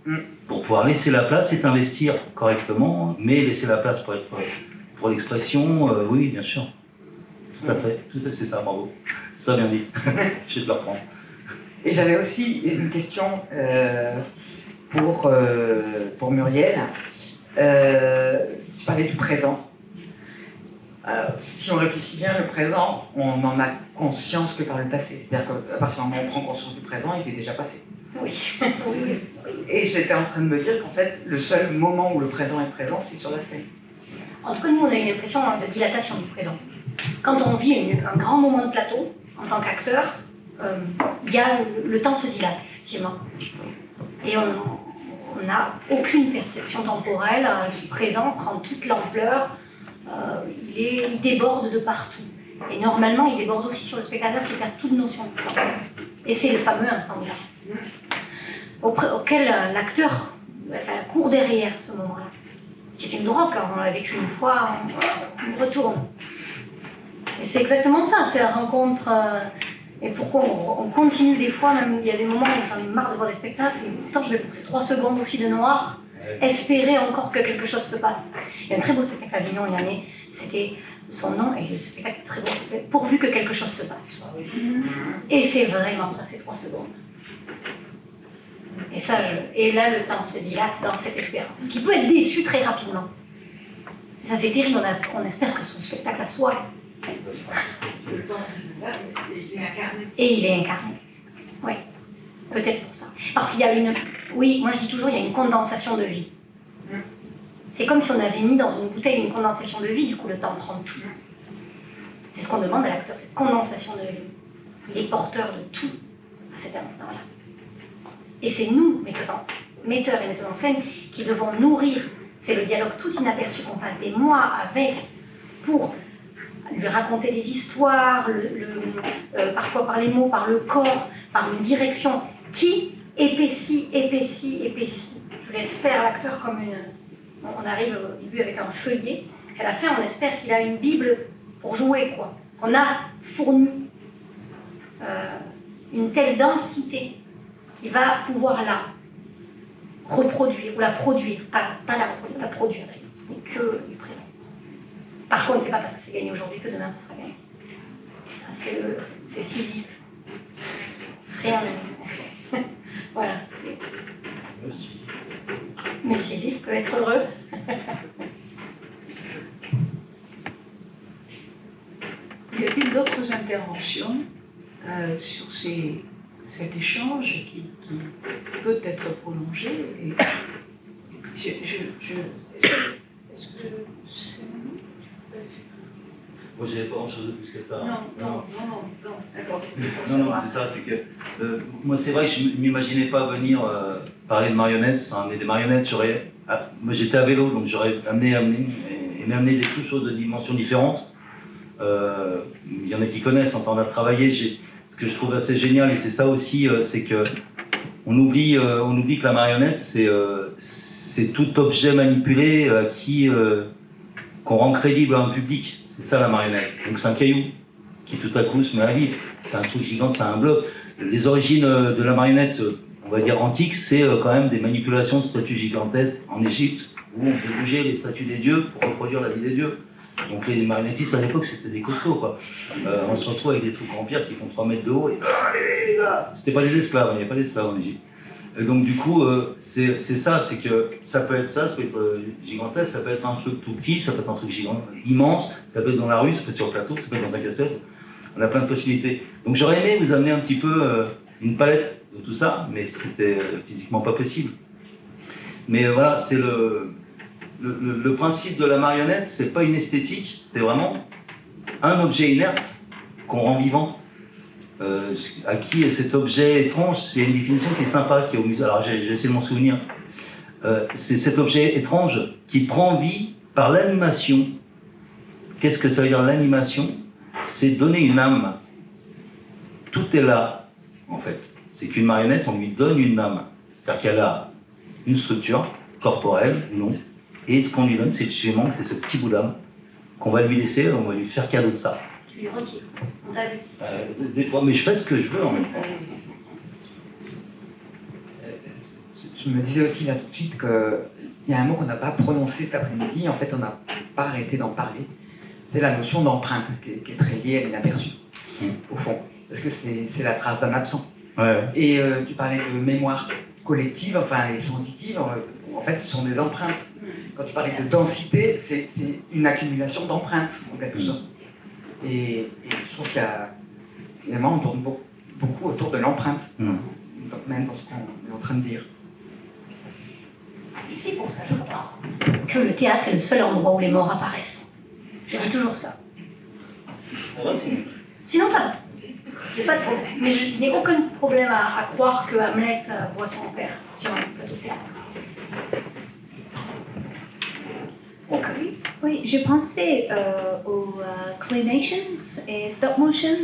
B: pour pouvoir laisser la place et t'investir correctement, mais laisser la place pour l'expression, oui, bien sûr. Tout à fait, c'est ça, bravo. C'est bien dit. Je vais te le reprendre.
F: Et j'avais aussi une question pour Muriel. Tu parlais du présent. Si on réfléchit bien, le présent, on n'en a conscience que par le passé. C'est-à-dire qu'à partir du moment où on prend conscience du présent, il est déjà passé.
C: Oui.
F: Et j'étais en train de me dire qu'en fait, le seul moment où le présent est présent, c'est sur la scène.
C: En tout cas, nous, on a une impression de dilatation du présent. Quand on vit un grand moment de plateau, en tant qu'acteur, le temps se dilate, effectivement. Et on n'a aucune perception temporelle. Ce présent prend toute l'ampleur. Il déborde de partout. Et normalement, il déborde aussi sur le spectateur qui perd toute notion du temps. Et c'est le fameux instant de grâce, auquel l'acteur court derrière ce moment-là. C'est une drogue, on l'a vécu une fois, on retourne. Et c'est exactement ça, c'est la rencontre. Et pourquoi on continue des fois, même il y a des moments où j'en ai marre de voir des spectacles, et pourtant je vais pour ces 3 secondes aussi de noir, espérer encore que quelque chose se passe. Il y a un très beau spectacle à Avignon une année, c'était son nom, et le spectacle est très beau, pourvu que quelque chose se passe. Et c'est vraiment ça, ces 3 secondes. Et là, le temps se dilate dans cette expérience, qui peut être déçu très rapidement. Et ça, c'est terrible, on espère que son spectacle soit.
F: Le temps c'est là, et il est incarné.
C: Et il est incarné. Oui, peut-être pour ça. Parce qu'il y a une... Oui, moi je dis toujours, il y a une condensation de vie. C'est comme si on avait mis dans une bouteille une condensation de vie, du coup le temps prend tout. C'est ce qu'on demande à l'acteur, cette condensation de vie. Il est porteur de tout à cet instant-là. Et c'est nous, metteurs et metteurs en scène, qui devons nourrir. C'est le dialogue tout inaperçu qu'on passe des mois avec pour lui raconter des histoires, parfois par les mots, par le corps, par une direction qui épaissit. Je laisse faire l'acteur comme une... On arrive au début avec un feuillet. À la fin, on espère qu'il a une Bible pour jouer, quoi. On a fourni une telle densité qu'il va pouvoir la reproduire, ou la produire, pas la reproduire, la produire, mais que du présent. Par contre, c'est pas parce que c'est gagné aujourd'hui que demain ce sera gagné. Ça, c'est Sisyphe. Rien n'est. Voilà. Mais Sisyphe peut être heureux.
A: Y a-t-il d'autres interventions sur cet échange qui peut être prolongé est-ce que c'est...
B: Moi, j'avais pas grand-chose de plus que ça.
A: Non, d'accord, c'était pour
B: Non,
A: savoir.
B: c'est ça, c'est que moi, c'est vrai que je m'imaginais pas venir parler de marionnettes, amener des marionnettes. Moi, j'étais à vélo, donc j'aurais amené des choses de dimensions différentes. Il y en a qui connaissent, en temps de travailler. Ce que je trouve assez génial, et c'est ça aussi, c'est que on oublie que la marionnette, c'est tout objet manipulé qu'on rend crédible à un public. C'est ça la marionnette. Donc c'est un caillou qui tout à coup se met à vivre. C'est un truc gigant, c'est un bloc. Les origines de la marionnette, on va dire antique, c'est quand même des manipulations de statues gigantesques en Égypte, où on faisait bouger les statues des dieux pour reproduire la vie des dieux. Donc les marionnettistes à l'époque c'était des costauds quoi. On se retrouve avec des trucs en pierre qui font 3 mètres de haut et c'était pas des esclaves, il n'y avait pas d'esclaves en Égypte. Et donc du coup c'est ça, c'est que ça peut être ça peut être gigantesque, ça peut être un truc tout petit, ça peut être un truc immense, ça peut être dans la rue, ça peut être sur le plateau, ça peut être dans un casse-tête. On a plein de possibilités. Donc j'aurais aimé vous amener un petit peu une palette de tout ça, mais c'était physiquement pas possible. Mais voilà, c'est le principe de la marionnette, c'est pas une esthétique, c'est vraiment un objet inerte qu'on rend vivant. À qui cet objet étrange, c'est une définition qui est sympa, qui est au musée. Alors j'ai essayé de m'en souvenir. C'est cet objet étrange qui prend vie par l'animation. Qu'est-ce que ça veut dire l'animation? C'est donner une âme. Tout est là, en fait. C'est qu'une marionnette, on lui donne une âme. C'est-à-dire qu'elle a une structure corporelle ou non. Et ce qu'on lui donne, c'est justement c'est ce petit bout d'âme qu'on va lui laisser, on va lui faire cadeau de ça.
C: Tu lui retires. On t'a vu.
B: Des fois, mais je fais ce que je veux en même temps.
F: Je me disais aussi là tout de suite qu'il y a un mot qu'on n'a pas prononcé cet après-midi, en fait on n'a pas arrêté d'en parler. C'est la notion d'empreinte qui est très liée à l'inaperçu, au fond. Parce que c'est la trace d'un absent.
B: Ouais.
F: Et tu parlais de mémoire collective, enfin et sensitive, en fait ce sont des empreintes. Quand tu parlais de densité, c'est une accumulation d'empreintes en quelque sorte. Et je trouve qu'il y a, évidemment, on tourne beaucoup autour de l'empreinte, même dans ce qu'on est en train de dire.
C: Et c'est pour ça, je crois, que le théâtre est le seul endroit où les morts apparaissent. Je dis toujours ça.
B: Ça va, c'est...
C: Sinon, ça va. J'ai pas de problème. Mais je n'ai aucun problème à croire que Hamlet voit son père sur un plateau de théâtre. Ok.
G: Oui, je pensais aux claymations et stop motion,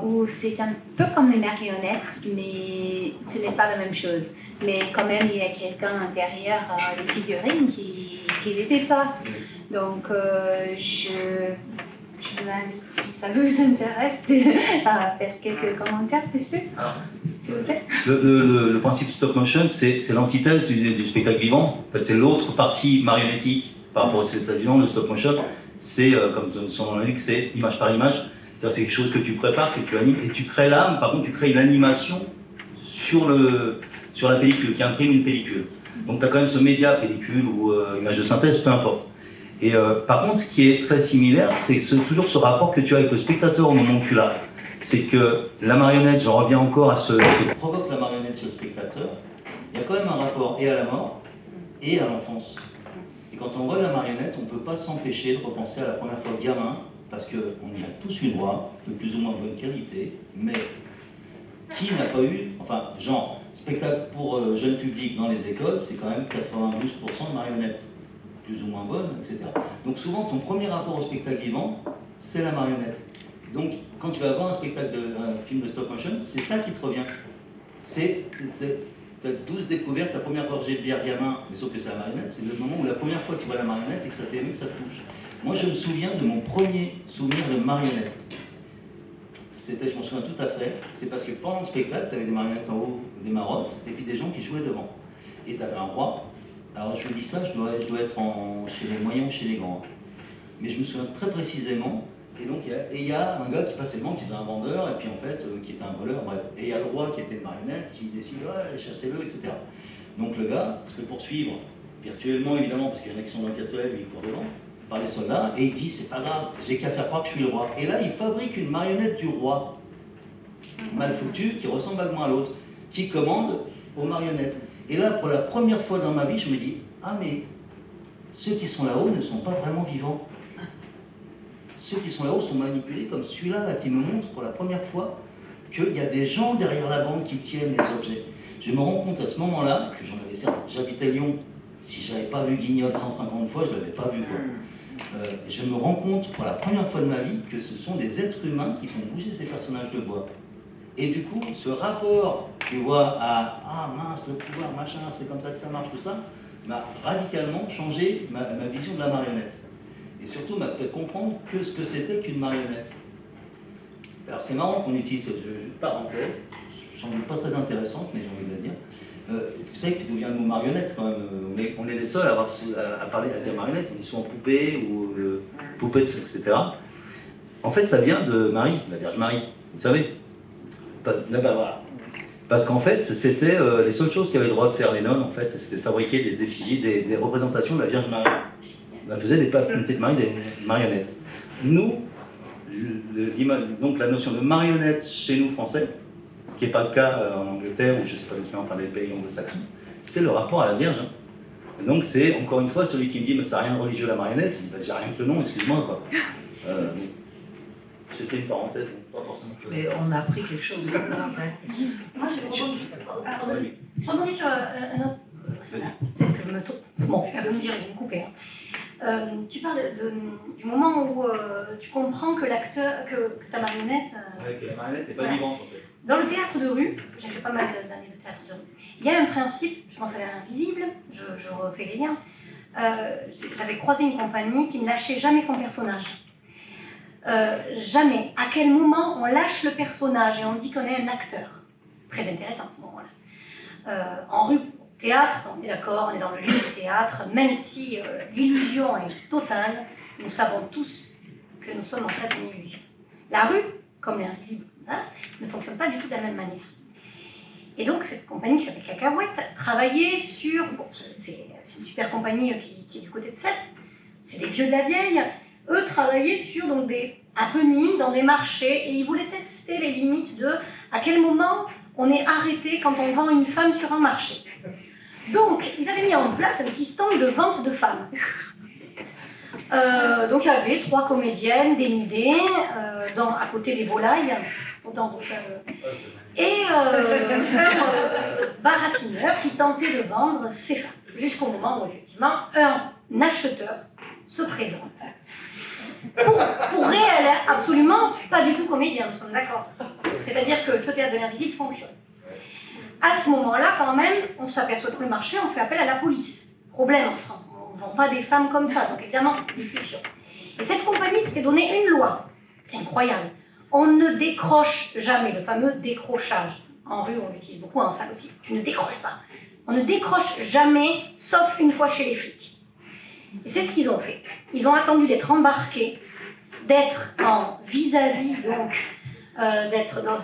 G: où c'est un peu comme les marionnettes, mais ce n'est pas la même chose. Mais quand même, il y a quelqu'un derrière les figurines qui les déplace. Donc, je vous invite, si ça vous intéresse, à faire quelques commentaires dessus, s'il vous plaît.
B: Le principe stop motion, c'est l'antithèse du spectacle vivant. En fait, c'est l'autre partie marionnettique par rapport au spectacle vivant. Le stop motion, c'est, comme son nom l'indique, c'est image par image. C'est quelque chose que tu prépares, que tu animes, et tu crées l'âme. Par contre, tu crées une animation sur sur la pellicule, qui imprime une pellicule. Donc tu as quand même ce média, pellicule ou image de synthèse, peu importe. Et par contre, ce qui est très similaire, c'est toujours ce rapport que tu as avec le spectateur au moment où tu l'as. C'est que la marionnette, j'en reviens encore à ce que provoque la marionnette chez le spectateur, il y a quand même un rapport et à la mort et à l'enfance. Et quand on voit la marionnette, on ne peut pas s'empêcher de repenser à la première fois gamin, parce qu'on y a tous eu droit, de plus ou moins bonne qualité, mais qui n'a pas eu, enfin, genre, spectacle pour jeune public dans les écoles, c'est quand même 92% de marionnettes, plus ou moins bonnes, etc. Donc souvent, ton premier rapport au spectacle vivant, c'est la marionnette. Donc, quand tu vas voir un spectacle, un film de stop motion, c'est ça qui te revient. C'est, tu as 12 découvertes, ta première gorgée de bière gamin, mais sauf que c'est la marionnette, c'est le moment où la première fois que tu vois la marionnette et que ça t'émeut, que ça te touche. Moi, je me souviens de mon premier souvenir de marionnette. C'était, je m'en souviens tout à fait, c'est parce que pendant le spectacle, tu avais des marionnettes en haut, des marottes, et puis des gens qui jouaient devant. Et tu avais un roi. Alors, je vous dis ça, je dois être chez les moyens ou chez les grands. Mais je me souviens très précisément. Et donc, il y a un gars qui passait devant, qui était un vendeur, et puis en fait, qui était un voleur, bref. Et il y a le roi qui était une marionnette, qui décide, ouais, chassez-le, etc. Donc le gars se fait poursuivre, virtuellement évidemment, parce qu'il y en a qui sont dans le castelet, lui il court devant, par les soldats, et il dit, c'est pas grave, j'ai qu'à faire croire que je suis le roi. Et là, il fabrique une marionnette du roi, mal foutue, qui ressemble vaguement à l'autre, qui commande aux marionnettes. Et là, pour la première fois dans ma vie, je me dis, ah mais, ceux qui sont là-haut ne sont pas vraiment vivants. Ceux qui sont là-haut sont manipulés comme celui-là là, qui me montre pour la première fois qu'il y a des gens derrière la bande qui tiennent les objets. Je me rends compte à ce moment-là, que j'en avais certes, j'habitais Lyon, si je n'avais pas vu Guignol 150 fois, je ne l'avais pas vu quoi. Je me rends compte pour la première fois de ma vie que ce sont des êtres humains qui font bouger ces personnages de bois. Et du coup, ce rapport, tu vois, à « ah mince, le pouvoir, machin, c'est comme ça que ça marche, tout ça », m'a radicalement changé ma vision de la marionnette. Et surtout m'a fait comprendre que ce que c'était qu'une marionnette. Alors c'est marrant qu'on utilise cette parenthèse, sans doute pas très intéressante, mais j'ai envie de la dire. Vous savez d'où vient le mot marionnette quand même. On est les seuls à parler, à dire marionnette, on dit souvent poupée ou poupette, etc. En fait ça vient de Marie, la Vierge Marie, vous savez. Là-bas, voilà. Parce qu'en fait c'était les seules choses qu'avaient le droit de faire les nonnes, en fait, c'était de fabriquer des effigies, des représentations de la Vierge Marie. On faisait des papes de Marie, des marionnettes. Nous, donc la notion de marionnette chez nous français, qui n'est pas le cas en Angleterre ou je ne sais pas où dans les pays anglo-saxons, c'est le rapport à la Vierge. Donc c'est encore une fois celui qui me dit mais ça n'a rien de religieux la marionnette, il dit bah, j'ai rien que le nom, excuse-moi quoi. C'était une parenthèse, pas forcément.
A: Mais on a appris quelque chose de grave.
C: Moi je rebondis sur un autre. Peut-être que je me trompe. Bon, vous me direz, vous me coupez. Tu parles du moment où tu comprends que l'acteur, que ta marionnette.
B: Ouais, que la marionnette n'est pas vivante en fait.
C: Dans le théâtre de rue, j'ai fait pas mal d'années de théâtre de rue, il y a un principe, je pense à l'invisible, je refais les liens. J'avais croisé une compagnie qui ne lâchait jamais son personnage. Jamais. À quel moment on lâche le personnage et on dit qu'on est un acteur? Très intéressant à ce moment-là. En rue, théâtre, on est d'accord, on est dans le lieu du théâtre, même si l'illusion est totale, nous savons tous que nous sommes en fait une illusion. La rue, comme l'invisible, ne fonctionne pas du tout de la même manière. Et donc cette compagnie qui s'appelle Cacahuète travaillait sur, bon, c'est une super compagnie qui est du côté de Sète, c'est des vieux de la vieille, eux travaillaient sur donc, des happenings dans des marchés et ils voulaient tester les limites de à quel moment on est arrêté quand on vend une femme sur un marché. Donc, ils avaient mis en place un petit stand de vente de femmes. Donc, il y avait 3 comédiennes dénudées, à côté des volailles, et un baratineur qui tentait de vendre ses femmes. Jusqu'au moment où, effectivement, un acheteur se présente. Pour réel, absolument pas du tout comédien, nous sommes d'accord. C'est-à-dire que ce théâtre de l'invisible fonctionne. À ce moment-là, quand même, on s'aperçoit que le marché, on fait appel à la police. Problème en France, on ne vend pas des femmes comme ça, donc évidemment, discussion. Et cette compagnie s'était donné une loi, incroyable. On ne décroche jamais, le fameux décrochage. En rue, on l'utilise beaucoup, en salle aussi. Tu ne décroches pas. On ne décroche jamais, sauf une fois chez les flics. Et c'est ce qu'ils ont fait. Ils ont attendu d'être embarqués, d'être en vis-à-vis, donc, d'être dans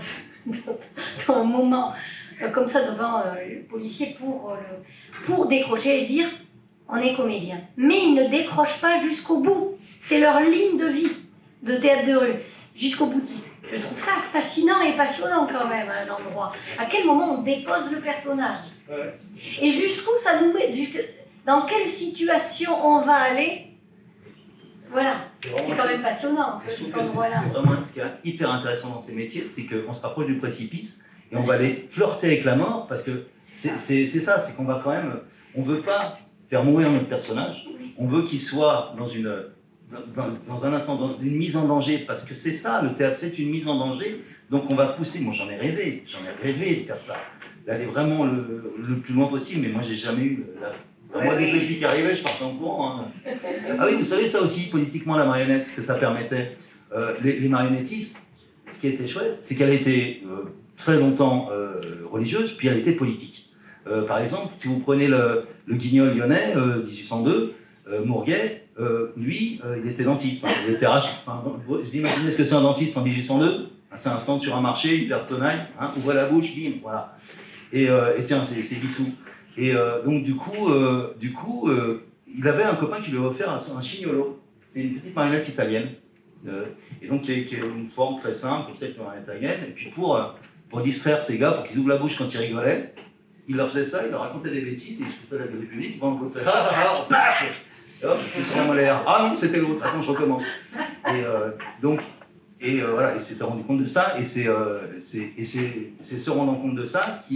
C: un moment comme ça devant le policier pour décrocher et dire on est comédien. Mais ils ne décrochent pas jusqu'au bout. C'est leur ligne de vie de théâtre de rue, jusqu'au boutiste. Je trouve ça fascinant et passionnant quand même, à un endroit. À quel moment on dépose le personnage? Et jusqu'où ça nous met, dans quelle situation on va aller? Voilà, c'est quand même passionnant,
B: Je trouve
C: cet
B: que
C: endroit-là.
B: c'est vraiment ce qui est hyper intéressant dans ces métiers, c'est qu'on se rapproche du précipice et on va aller flirter avec la mort parce que c'est ça, c'est qu'on va quand même, on veut pas faire mourir notre personnage, on veut qu'il soit dans un instant, dans une mise en danger, parce que c'est ça, le théâtre, c'est une mise en danger, donc on va pousser, moi j'en ai rêvé de faire ça, d'aller vraiment le plus loin possible, mais moi j'ai jamais eu moi, dès que les filles qui arrivaient, je partais en courant. Hein. Ah oui, vous savez ça aussi, politiquement, la marionnette, ce que ça permettait. Les marionnettistes, ce qui était chouette, c'est qu'elle était très longtemps religieuse, puis elle était politique. Par exemple, si vous prenez le Guignol lyonnais, 1802, Mourguet, lui, il était dentiste. Hein, il était vous imaginez ce que c'est un dentiste en 1802? C'est un stand sur un marché, il perd tenaille, hein, ouvre la bouche, bim, voilà. Et tiens, c'est Bissou. Et donc du coup, il avait un copain qui lui a offert un chignolo. C'est une petite marionnette italienne. Et donc qui est une forme très simple, comme cette marionnette italienne. Et puis pour distraire ces gars, pour qu'ils ouvrent la bouche quand ils rigolaient, il leur faisait ça, il leur racontait des bêtises, et ils se foutaient la gueule du public, ils vont faire paf, et hop, ils se sont l'air. Ah non, c'était l'autre, attends, je recommence. Et voilà, il s'était rendu compte de ça, et c'est se rendant compte de ça que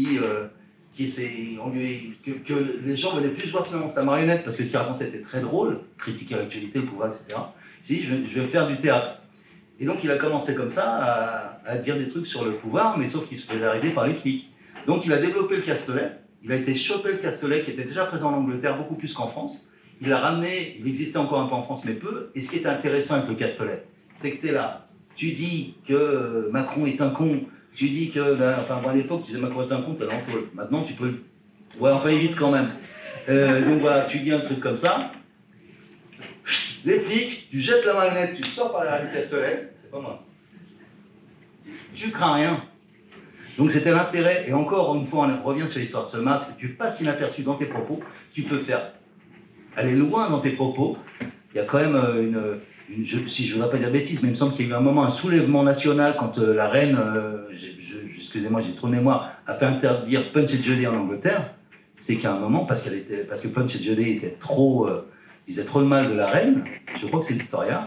B: les gens venaient plus voir finalement sa marionnette, parce que ce qu'il racontait était très drôle, critiquer l'actualité, le pouvoir, etc. Il s'est dit, je vais faire du théâtre. Et donc il a commencé comme ça à dire des trucs sur le pouvoir, mais sauf qu'il se faisait arriver par les flics. Donc il a développé le Castelet, il a été choper le Castelet qui était déjà présent en Angleterre beaucoup plus qu'en France. Il l'a ramené, il existait encore un peu en France mais peu, et ce qui était intéressant avec le Castelet, c'est que tu es là, tu dis que Macron est un con, tu dis que, à l'époque, tu disais Macron est un con, t'es dans le tôle. Maintenant, tu peux. Ouais, enfin, évite quand même. Donc voilà, tu dis un truc comme ça. Les flics, tu jettes la marionnette, tu sors par derrière du Castelet, c'est pas moi. Tu crains rien. Donc c'était l'intérêt, et encore une fois, on revient sur l'histoire de ce masque, tu passes inaperçu dans tes propos, tu peux faire aller loin dans tes propos. Il y a quand même si je ne voudrais pas dire bêtise, mais il me semble qu'il y a eu un moment, un soulèvement national quand la reine, excusez-moi, j'ai trop de mémoire, a fait interdire Punch et Judy en Angleterre. C'est qu'à un moment, parce que Punch et Judy étaient disaient trop le mal de la reine, je crois que c'est Victoria,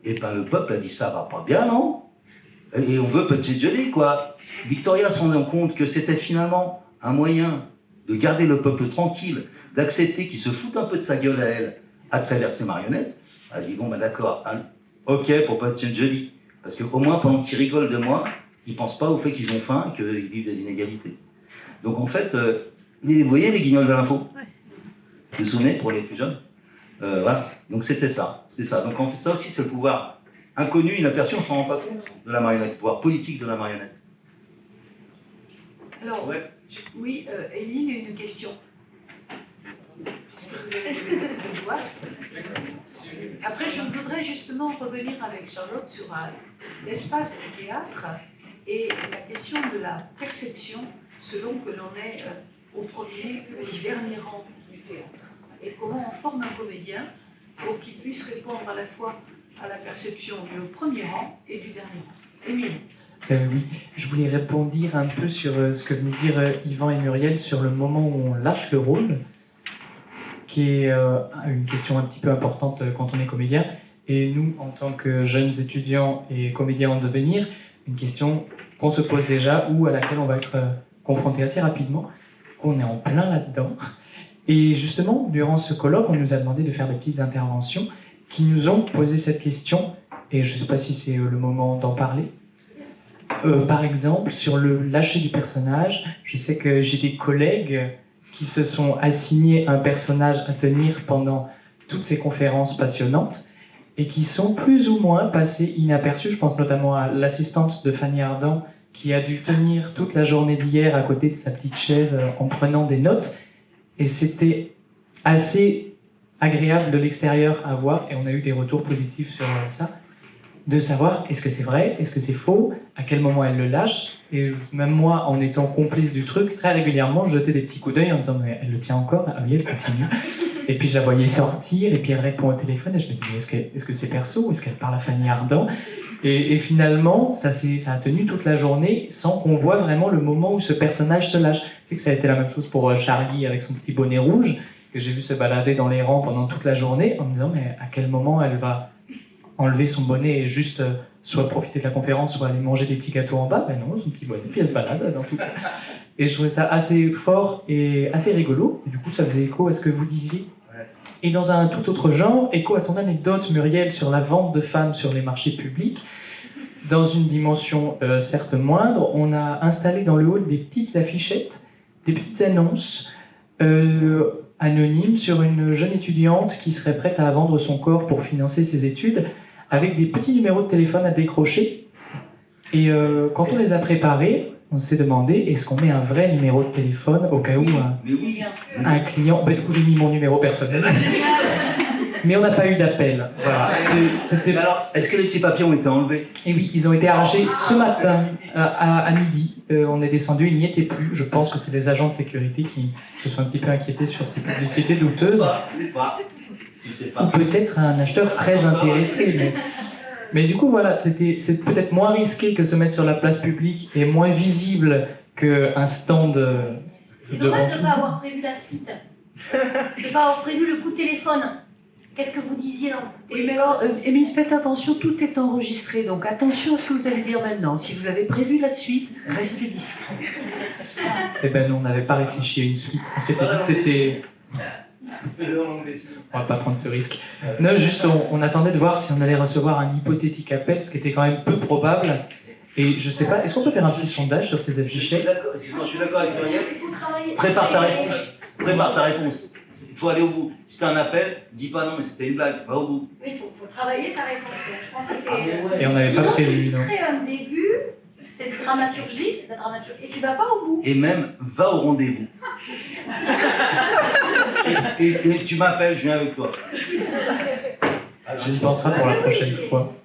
B: et ben le peuple a dit ça va pas bien, non? Et on veut Punch et Judy, quoi. Victoria s'en rend compte que c'était finalement un moyen de garder le peuple tranquille, d'accepter qu'il se foute un peu de sa gueule à elle, à travers ses marionnettes. Elle dit, bon, ben d'accord, ok pour Punch and Judy. Parce qu'au moins, pendant qu'ils rigolent de moi, ils ne pensent pas au fait qu'ils ont faim, qu'ils vivent des inégalités. Donc en fait, vous voyez les guignols de l'info? Vous vous souvenez, pour les plus jeunes? Voilà, donc c'était ça. Donc en fait, ça aussi, c'est le pouvoir inconnu, inaperçu, on ne s'en rend pas compte de la marionnette, le pouvoir politique de la marionnette.
A: Alors,
B: ouais.
A: Oui, Éline, une question. Puisque vous avez le doigt. Après, je voudrais justement revenir avec Charlotte sur l'espace du théâtre et la question de la perception selon que l'on est au premier ou au dernier rang du théâtre. Et comment on forme un comédien pour qu'il puisse répondre à la fois à la perception du premier rang et du dernier rang. Émile.
H: Oui, je voulais répondre un peu sur ce que venaient dire Yvan et Muriel sur le moment où on lâche le rôle, qui est une question un petit peu importante quand on est comédien. Et nous, en tant que jeunes étudiants et comédiens en devenir, une question qu'on se pose déjà ou à laquelle on va être confronté assez rapidement, qu'on est en plein là-dedans. Et justement, durant ce colloque, on nous a demandé de faire des petites interventions qui nous ont posé cette question, et je ne sais pas si c'est le moment d'en parler. Par exemple, sur le lâcher du personnage, je sais que j'ai des collègues qui se sont assignés un personnage à tenir pendant toutes ces conférences passionnantes et qui sont plus ou moins passés inaperçus. Je pense notamment à l'assistante de Fanny Ardant qui a dû tenir toute la journée d'hier à côté de sa petite chaise en prenant des notes. Et c'était assez agréable de l'extérieur à voir et on a eu des retours positifs sur ça. de savoir est-ce que c'est vrai, est-ce que c'est faux, à quel moment elle le lâche. Et même moi, en étant complice du truc, très régulièrement, je jetais des petits coups d'œil en disant mais elle le tient encore, ah oui, elle continue. Et puis je la voyais sortir, et puis elle répond au téléphone, et je me dis mais est-ce que c'est perso, ou est-ce qu'elle parle à Fanny Ardant? Et finalement, ça a tenu toute la journée sans qu'on voit vraiment le moment où ce personnage se lâche. Tu sais que ça a été la même chose pour Charlie avec son petit bonnet rouge, que j'ai vu se balader dans les rangs pendant toute la journée, en me disant mais à quel moment elle va enlever son bonnet et juste soit profiter de la conférence, soit aller manger des petits gâteaux en bas. Ben non, son petit bonnet, puis elle se balade dans tout ça. Et je trouvais ça assez fort et assez rigolo. Et du coup, ça faisait écho à ce que vous disiez. Et dans un tout autre genre, écho à ton anecdote, Muriel, sur la vente de femmes sur les marchés publics, dans une dimension certes moindre, on a installé dans le hall des petites affichettes, des petites annonces anonymes sur une jeune étudiante qui serait prête à vendre son corps pour financer ses études, avec des petits numéros de téléphone à décrocher. Et quand on les a préparés, on s'est demandé, est-ce qu'on met un vrai numéro de téléphone au cas où un client... Ben, du coup, j'ai mis mon numéro personnel. Mais on n'a pas eu d'appel. Voilà.
B: Mais alors, est-ce que les petits papiers ont été enlevés?
H: Et oui, ils ont été arrangés ce matin à midi. On est descendu, il n'y était plus. Je pense que c'est des agents de sécurité qui se sont un petit peu inquiétés sur ces publicités douteuses.
B: Tu sais
H: Ou
B: pas.
H: peut-être un acheteur très intéressé. Mais du coup, voilà, c'est peut-être moins risqué que se mettre sur la place publique et moins visible qu'un stand
C: C'est dommage de ne pas avoir prévu la suite. De ne pas avoir prévu le coup de téléphone. Qu'est-ce que vous disiez dans
A: Oui, mais alors, Émile, faites attention, tout est enregistré, donc attention à ce que vous allez dire maintenant. Si vous avez prévu la suite, restez discret.
H: Eh ben non, on n'avait pas réfléchi à une suite. On s'était dit que c'était... On va pas prendre ce risque. Non, juste, on attendait de voir si on allait recevoir un hypothétique appel, ce qui était quand même peu probable. Et je sais pas, est-ce qu'on peut faire un petit sondage sur ces affichettes?
B: Je suis d'accord avec Muriel. Prépare ta réponse. Prépare ta réponse. Il faut aller au bout. Si t'as un appel, dis pas non, mais c'était une blague. Va au bout.
C: Oui, il faut travailler sa réponse. Je pense que c'est...
H: Et on n'avait pas
C: Sinon,
H: prévu,
C: tu
H: non.
C: crées un début, c'est de dramaturgie, c'est de la dramaturgie, et tu vas pas au bout.
B: Et même, va au rendez-vous. et tu m'appelles, je viens avec toi.
H: Je n'y penserai pour la prochaine fois.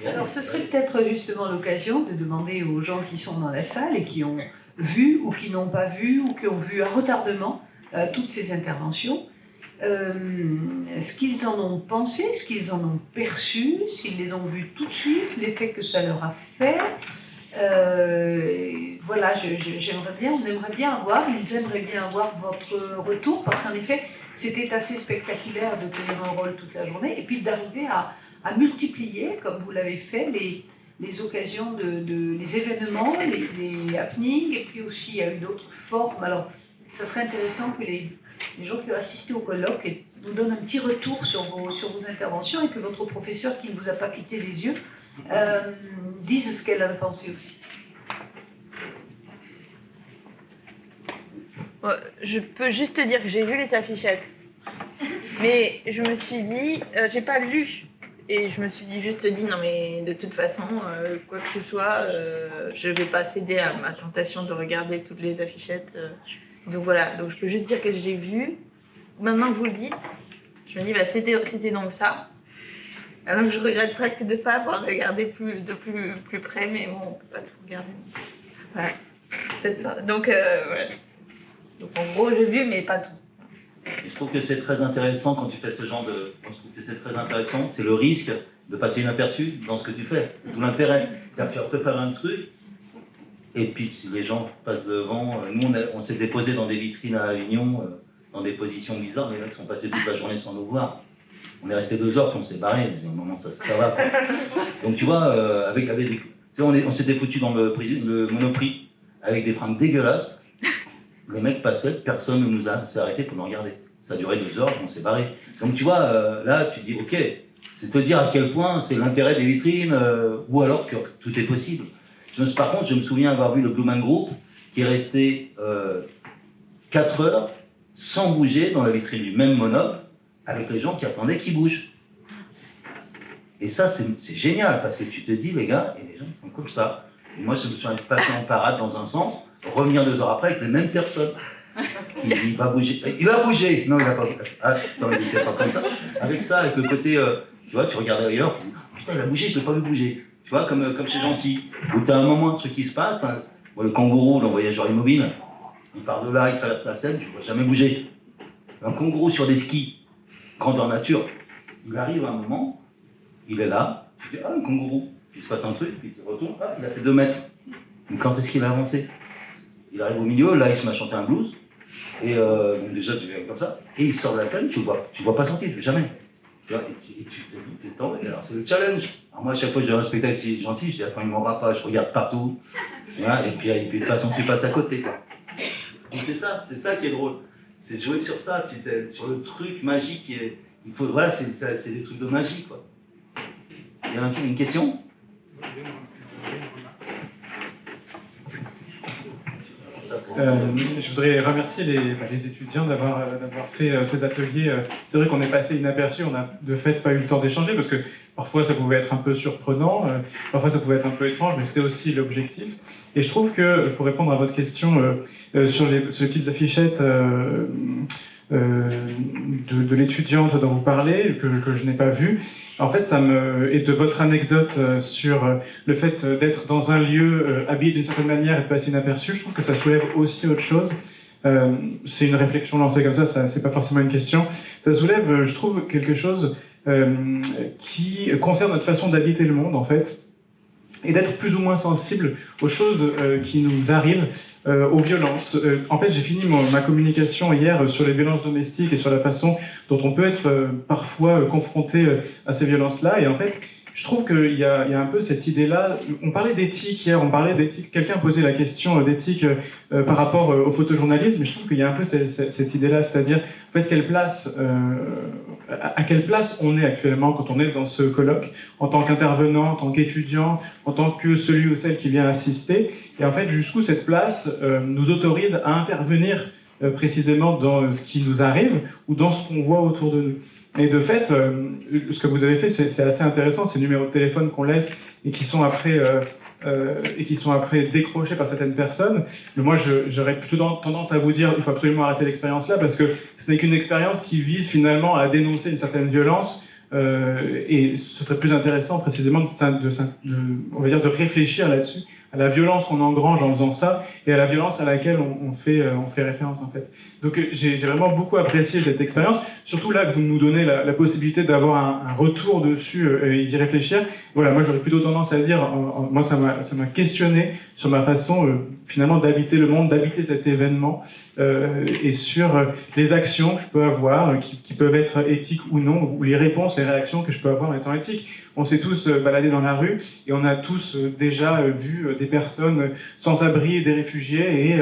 A: Alors, ce serait peut-être justement l'occasion de demander aux gens qui sont dans la salle et qui ont vu ou qui n'ont pas vu ou qui ont vu à retardement toutes ces interventions, ce qu'ils en ont pensé, ce qu'ils en ont perçu, s'ils les ont vus tout de suite, l'effet que ça leur a fait. Voilà, j'aimerais bien, on aimerait bien avoir, ils aimeraient bien avoir votre retour, parce qu'en effet, c'était assez spectaculaire de tenir un rôle toute la journée, et puis d'arriver à multiplier, comme vous l'avez fait, les occasions, les événements, les happenings, et puis aussi il y a eu d'autres formes. Alors, ça serait intéressant que les gens qui ont assisté au colloque nous donnent un petit retour sur vos interventions, et que votre professeur, qui ne vous a pas quitté les yeux, dise ce qu'elle en a pensé aussi.
I: Je peux juste te dire que j'ai vu les affichettes, mais je me suis dit, j'ai pas lu, et je me suis juste dit non mais de toute façon, quoi que ce soit, je vais pas céder à ma tentation de regarder toutes les affichettes. Donc voilà, donc je peux juste dire que j'ai vu. Maintenant que vous le dites, je me dis bah c'était donc ça. Alors je regrette presque de ne pas avoir regardé de plus près, mais bon, on peut pas tout regarder. Ouais, peut-être pas. Donc voilà. Donc en gros, j'ai vu, mais pas tout.
B: Et je trouve que c'est très intéressant quand tu fais ce genre de... Je trouve que c'est très intéressant, c'est le risque de passer inaperçu dans ce que tu fais. C'est tout l'intérêt. C'est-à-dire que tu prépares un truc, et puis si les gens passent devant... Nous, on s'est déposé dans des vitrines à Avignon, dans des positions bizarres, les mecs sont passés toute la journée sans nous voir. On est resté 2 heures, puis on s'est barré. J'ai dit, au moment, ça va. Donc tu vois, avec des... Tu sais, on s'était foutu dans le Monoprix avec des fringues dégueulasses. Les mecs passaient, personne ne s'est arrêté pour nous regarder. Ça a duré 2 heures, on s'est barré. Donc tu vois, là, tu dis, ok, c'est te dire à quel point c'est l'intérêt des vitrines, ou alors que tout est possible. Par contre, je me souviens avoir vu le Blue Man Group qui est resté 4 heures sans bouger dans la vitrine du même Monop, avec les gens qui attendaient qu'ils bougent. Et ça, c'est génial, parce que tu te dis, les gars, et les gens sont comme ça. Et moi, je me suis passé en parade dans un sens, revenir 2 heures après avec les mêmes personnes. Il va bouger. Il a bougé. Non, il n'a pas bougé. Attends, il n'était pas comme ça. Avec ça, avec le côté Tu vois, tu regardes ailleurs, tu dis, putain, il a bougé, je ne l'ai pas vu bouger. Tu vois, comme chez Gentil, où tu as un moment, un truc qui se passe, hein. Bon, le kangourou, le voyageur immobile, il part de là, il traverse la Seine, tu ne vois jamais bouger. Un kangourou sur des skis, grandeur nature, il arrive à un moment, il est là, tu dis, ah, un kangourou, il se passe un truc, puis il retourne, ah, il a fait 2 mètres. Mais quand est-ce qu'il a avancé? Il arrive au milieu, là, il se met à chanter un blues, et donc déjà, tu viens comme ça, et il sort de la scène, tu le vois pas sortir, jamais. Tu vois, et tu te dis, t'es tombé, alors c'est le challenge. Alors moi, à chaque fois que j'ai un spectacle si gentil, je dis, attends, il m'en va pas, je regarde partout, voilà, et puis de toute façon, tu passes à côté, quoi. Donc c'est ça qui est drôle. C'est de jouer sur ça, sur le truc magique, il faut, voilà, c'est des trucs de magie, quoi. Il y en a une question?
J: Je voudrais remercier les étudiants d'avoir fait ces ateliers. C'est vrai qu'on est passé inaperçu, on n'a de fait pas eu le temps d'échanger parce que parfois ça pouvait être un peu surprenant, parfois ça pouvait être un peu étrange, mais c'était aussi l'objectif. Et je trouve que, pour répondre à votre question sur les petites affichettes de l'étudiante dont vous parlez, que je n'ai pas vue, en fait, et de votre anecdote sur le fait d'être dans un lieu habillé d'une certaine manière et de passer inaperçu, je trouve que ça soulève aussi autre chose. C'est une réflexion lancée comme ça, c'est pas forcément une question. Ça soulève, je trouve, quelque chose qui concerne notre façon d'habiter le monde, en fait, et d'être plus ou moins sensible aux choses qui nous arrivent, aux violences. En fait, j'ai fini ma communication hier sur les violences domestiques et sur la façon dont on peut être parfois confronté à ces violences-là. Et en fait, je trouve qu'il y a un peu cette idée-là. On parlait d'éthique hier, on parlait d'éthique. Quelqu'un posait la question d'éthique par rapport au photojournalisme, mais je trouve qu'il y a un peu cette idée-là, c'est-à-dire en fait à quelle place on est actuellement quand on est dans ce colloque, en tant qu'intervenant, en tant qu'étudiant, en tant que celui ou celle qui vient assister, et en fait jusqu'où cette place nous autorise à intervenir précisément dans ce qui nous arrive ou dans ce qu'on voit autour de nous. Et de fait, ce que vous avez fait, c'est assez intéressant, ces numéros de téléphone qu'on laisse et qui sont après décrochés par certaines personnes. Mais moi, j'aurais plutôt tendance à vous dire, il faut absolument arrêter l'expérience-là, parce que ce n'est qu'une expérience qui vise finalement à dénoncer une certaine violence, et ce serait plus intéressant précisément on va dire de réfléchir là-dessus, à la violence qu'on engrange en faisant ça, et à la violence à laquelle on fait référence, en fait. Donc j'ai vraiment beaucoup apprécié cette expérience, surtout là que vous nous donnez la possibilité d'avoir un retour dessus et d'y réfléchir. Voilà, moi j'aurais plutôt tendance à dire, moi ça m'a questionné sur ma façon finalement d'habiter le monde, d'habiter cet événement, et sur les actions que je peux avoir, qui peuvent être éthiques ou non, ou les réponses, les réactions que je peux avoir en étant éthique. On s'est tous baladés dans la rue et on a tous déjà vu des personnes sans abri et des réfugiés,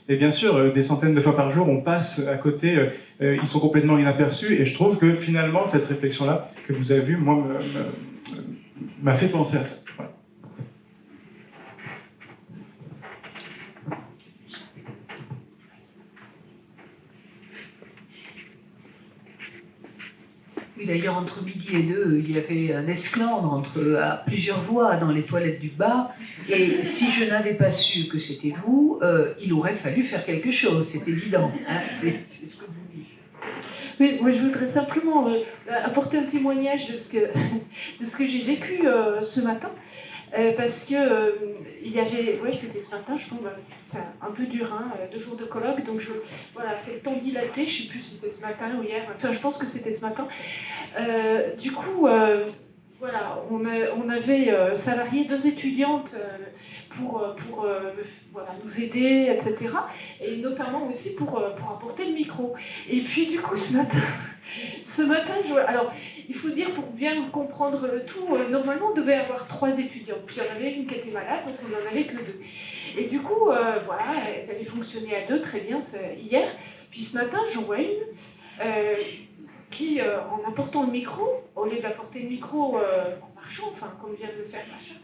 J: et bien sûr, des centaines de fois par jour, on passe à côté, ils sont complètement inaperçus, et je trouve que finalement, cette réflexion-là que vous avez vue, moi, m'a fait penser à ça. Voilà.
A: Oui, d'ailleurs, entre midi et 2, il y avait un esclandre à plusieurs voix dans les toilettes du bar. Et si je n'avais pas su que c'était vous, il aurait fallu faire quelque chose, c'est évident. Hein, c'est ce que vous dites.
K: Oui, moi je voudrais simplement apporter un témoignage de ce que j'ai vécu ce matin. Parce que il y avait, oui, c'était ce matin, je pense, un peu dur, hein, 2 jours de colloque, donc voilà, c'est le temps dilaté, je sais plus si c'était ce matin ou hier, enfin je pense que c'était ce matin. Du coup, voilà, on avait salarié 2 étudiantes pour voilà, nous aider, etc. Et notamment aussi pour apporter le micro. Et puis du coup, ce matin, alors il faut dire, pour bien comprendre le tout, normalement on devait avoir 3 étudiantes, puis il y en avait une qui était malade, donc on n'en avait que 2. Et du coup, voilà, elles avaient fonctionné à 2 très bien hier. Puis ce matin, j'en vois une qui, en apportant le micro, au lieu d'apporter le micro en marchant, enfin comme vient de le faire Macha,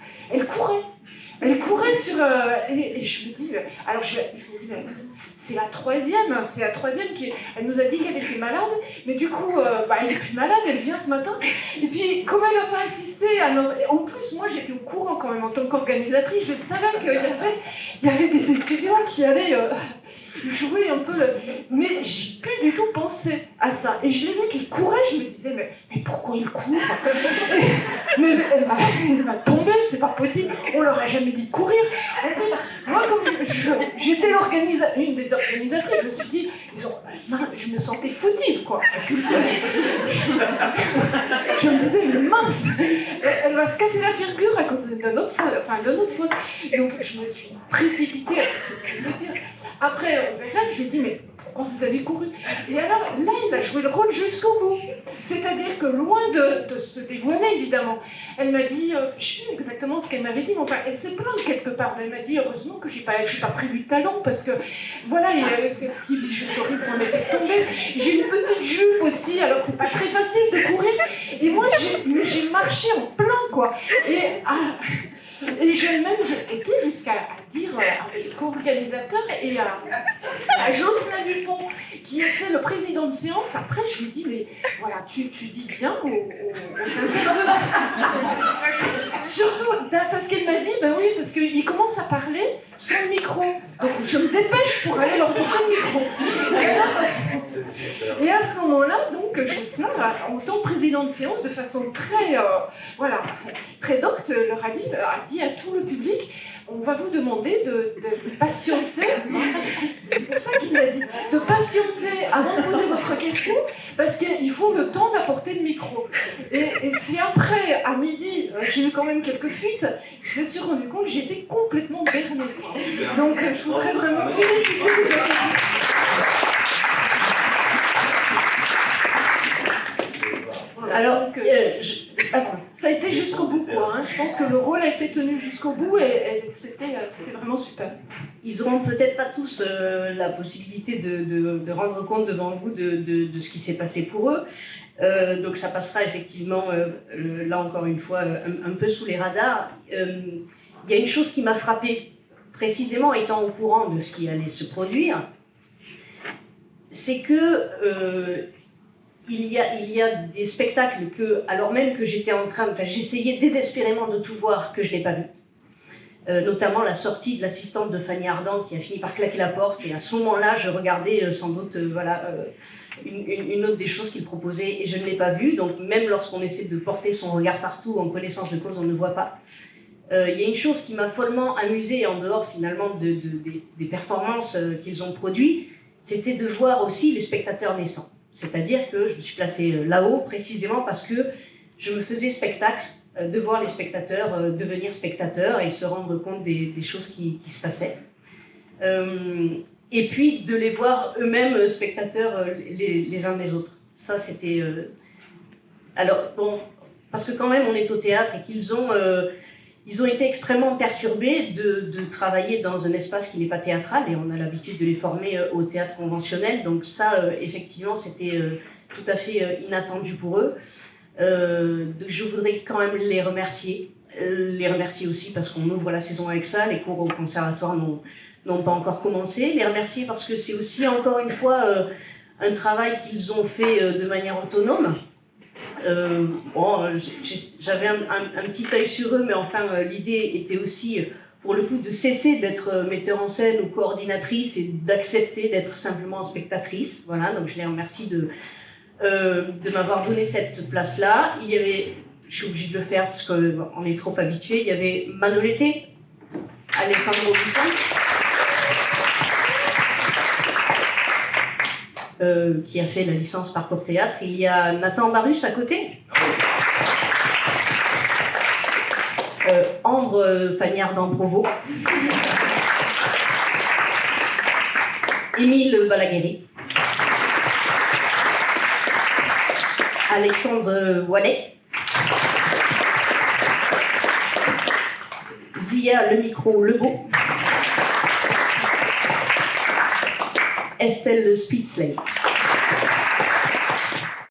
K: elle courait sur... et je me dis, alors je me dis, mais c'est la troisième qui... Elle nous a dit qu'elle était malade, mais du coup, elle n'est plus malade, elle vient ce matin. Et puis, comme elle n'a pas assisté à notre... En plus, moi, j'étais au courant quand même, en tant qu'organisatrice, je savais qu'il y avait des étudiants qui allaient jouer un peu le... Mais j'ai plus du tout pensé à ça. Et je l'ai vu qu'il courait, je me disais, mais pourquoi il court? Mais elle va tomber, c'est pas possible. On leur a jamais dit de courir. En plus, moi, comme j'étais une des organisatrices, je me suis dit, je me sentais fautive, quoi. Je me disais, mais mince, elle va se casser la figure à cause de notre faute. Donc je me suis précipitée, c'est ce que je veux dire. Après, je lui ai dit, mais pourquoi vous avez couru? Et alors, là, il a joué le rôle jusqu'au bout. C'est-à-dire que loin de se dévoiler, évidemment, elle m'a dit, je sais plus exactement ce qu'elle m'avait dit, mais enfin, elle s'est plainte quelque part. Elle m'a dit, heureusement que j'ai pas prévu de talons, parce que, voilà, je risque d'en être tombée. J'ai une petite jupe aussi, alors c'est pas très facile de courir. Et moi, j'ai marché en plein, quoi. Et j'ai même été jusqu'à dire aux co-organisateurs et à Jocelyn Dupont, qui était le président de séance, après je lui dis, mais voilà, tu dis bien aux intervenants. Surtout parce qu'elle m'a dit, ben oui, parce qu'ils commencent à parler sans le micro. Donc je me dépêche pour aller leur montrer le micro. Et à ce moment-là, donc, Jocelyn, en tant que président de séance, de façon très docte, leur a dit à tout le public, on va vous demander de patienter, c'est pour ça qu'il l'a dit, de patienter avant de poser votre question, parce qu'il faut le temps d'apporter le micro. Et c'est après, à midi, j'ai eu quand même quelques fuites, je me suis rendu compte que j'étais complètement bernée. Donc je voudrais vraiment féliciter les activistes. Alors, ça a été jusqu'au bout, quoi. Hein. Je pense que le rôle a été tenu jusqu'au bout et c'était vraiment super.
E: Ils n'auront peut-être pas tous la possibilité de rendre compte devant vous de ce qui s'est passé pour eux. Donc ça passera effectivement, là encore une fois, un peu sous les radars. Il y a une chose qui m'a frappée, précisément étant au courant de ce qui allait se produire, c'est que... Il y a des spectacles que, alors même que j'essayais désespérément de tout voir, que je n'ai pas vu. Notamment la sortie de l'assistante de Fanny Ardant qui a fini par claquer la porte. Et à ce moment-là, je regardais sans doute une autre des choses qu'il proposait et je ne l'ai pas vue. Donc même lorsqu'on essaie de porter son regard partout en connaissance de cause, on ne voit pas. Il y a une chose qui m'a follement amusée en dehors finalement des performances qu'ils ont produites, c'était de voir aussi les spectateurs naissants. C'est-à-dire que je me suis placée là-haut précisément parce que je me faisais spectacle de voir les spectateurs devenir spectateurs et se rendre compte des choses qui se passaient. Et puis de les voir eux-mêmes spectateurs les uns des autres. Ça, c'était... Alors, bon, parce que quand même, on est au théâtre et qu'ils ont été extrêmement perturbés de travailler dans un espace qui n'est pas théâtral et on a l'habitude de les former au théâtre conventionnel. Donc ça, effectivement, c'était tout à fait inattendu pour eux. Donc je voudrais quand même les remercier. Les remercier aussi parce qu'on ouvre la saison avec ça. Les cours au conservatoire n'ont pas encore commencé. Les remercier parce que c'est aussi, encore une fois, un travail qu'ils ont fait de manière autonome. J'avais un petit œil sur eux, mais enfin l'idée était aussi pour le coup de cesser d'être metteur en scène ou coordinatrice et d'accepter d'être simplement spectatrice. Voilà, donc je les remercie de m'avoir donné cette place-là. Il y avait, je suis obligée de le faire parce qu'on est trop habitué, il y avait Manolete, Alexandre Bousson, qui a fait la licence Parcours Théâtre. Il y a Nathan Barus à côté. Ambre Fagnard-Damprovo. Émile Balagueri. Alexandre Wallet. Zia Le Micro Legault. Estelle Spitzley.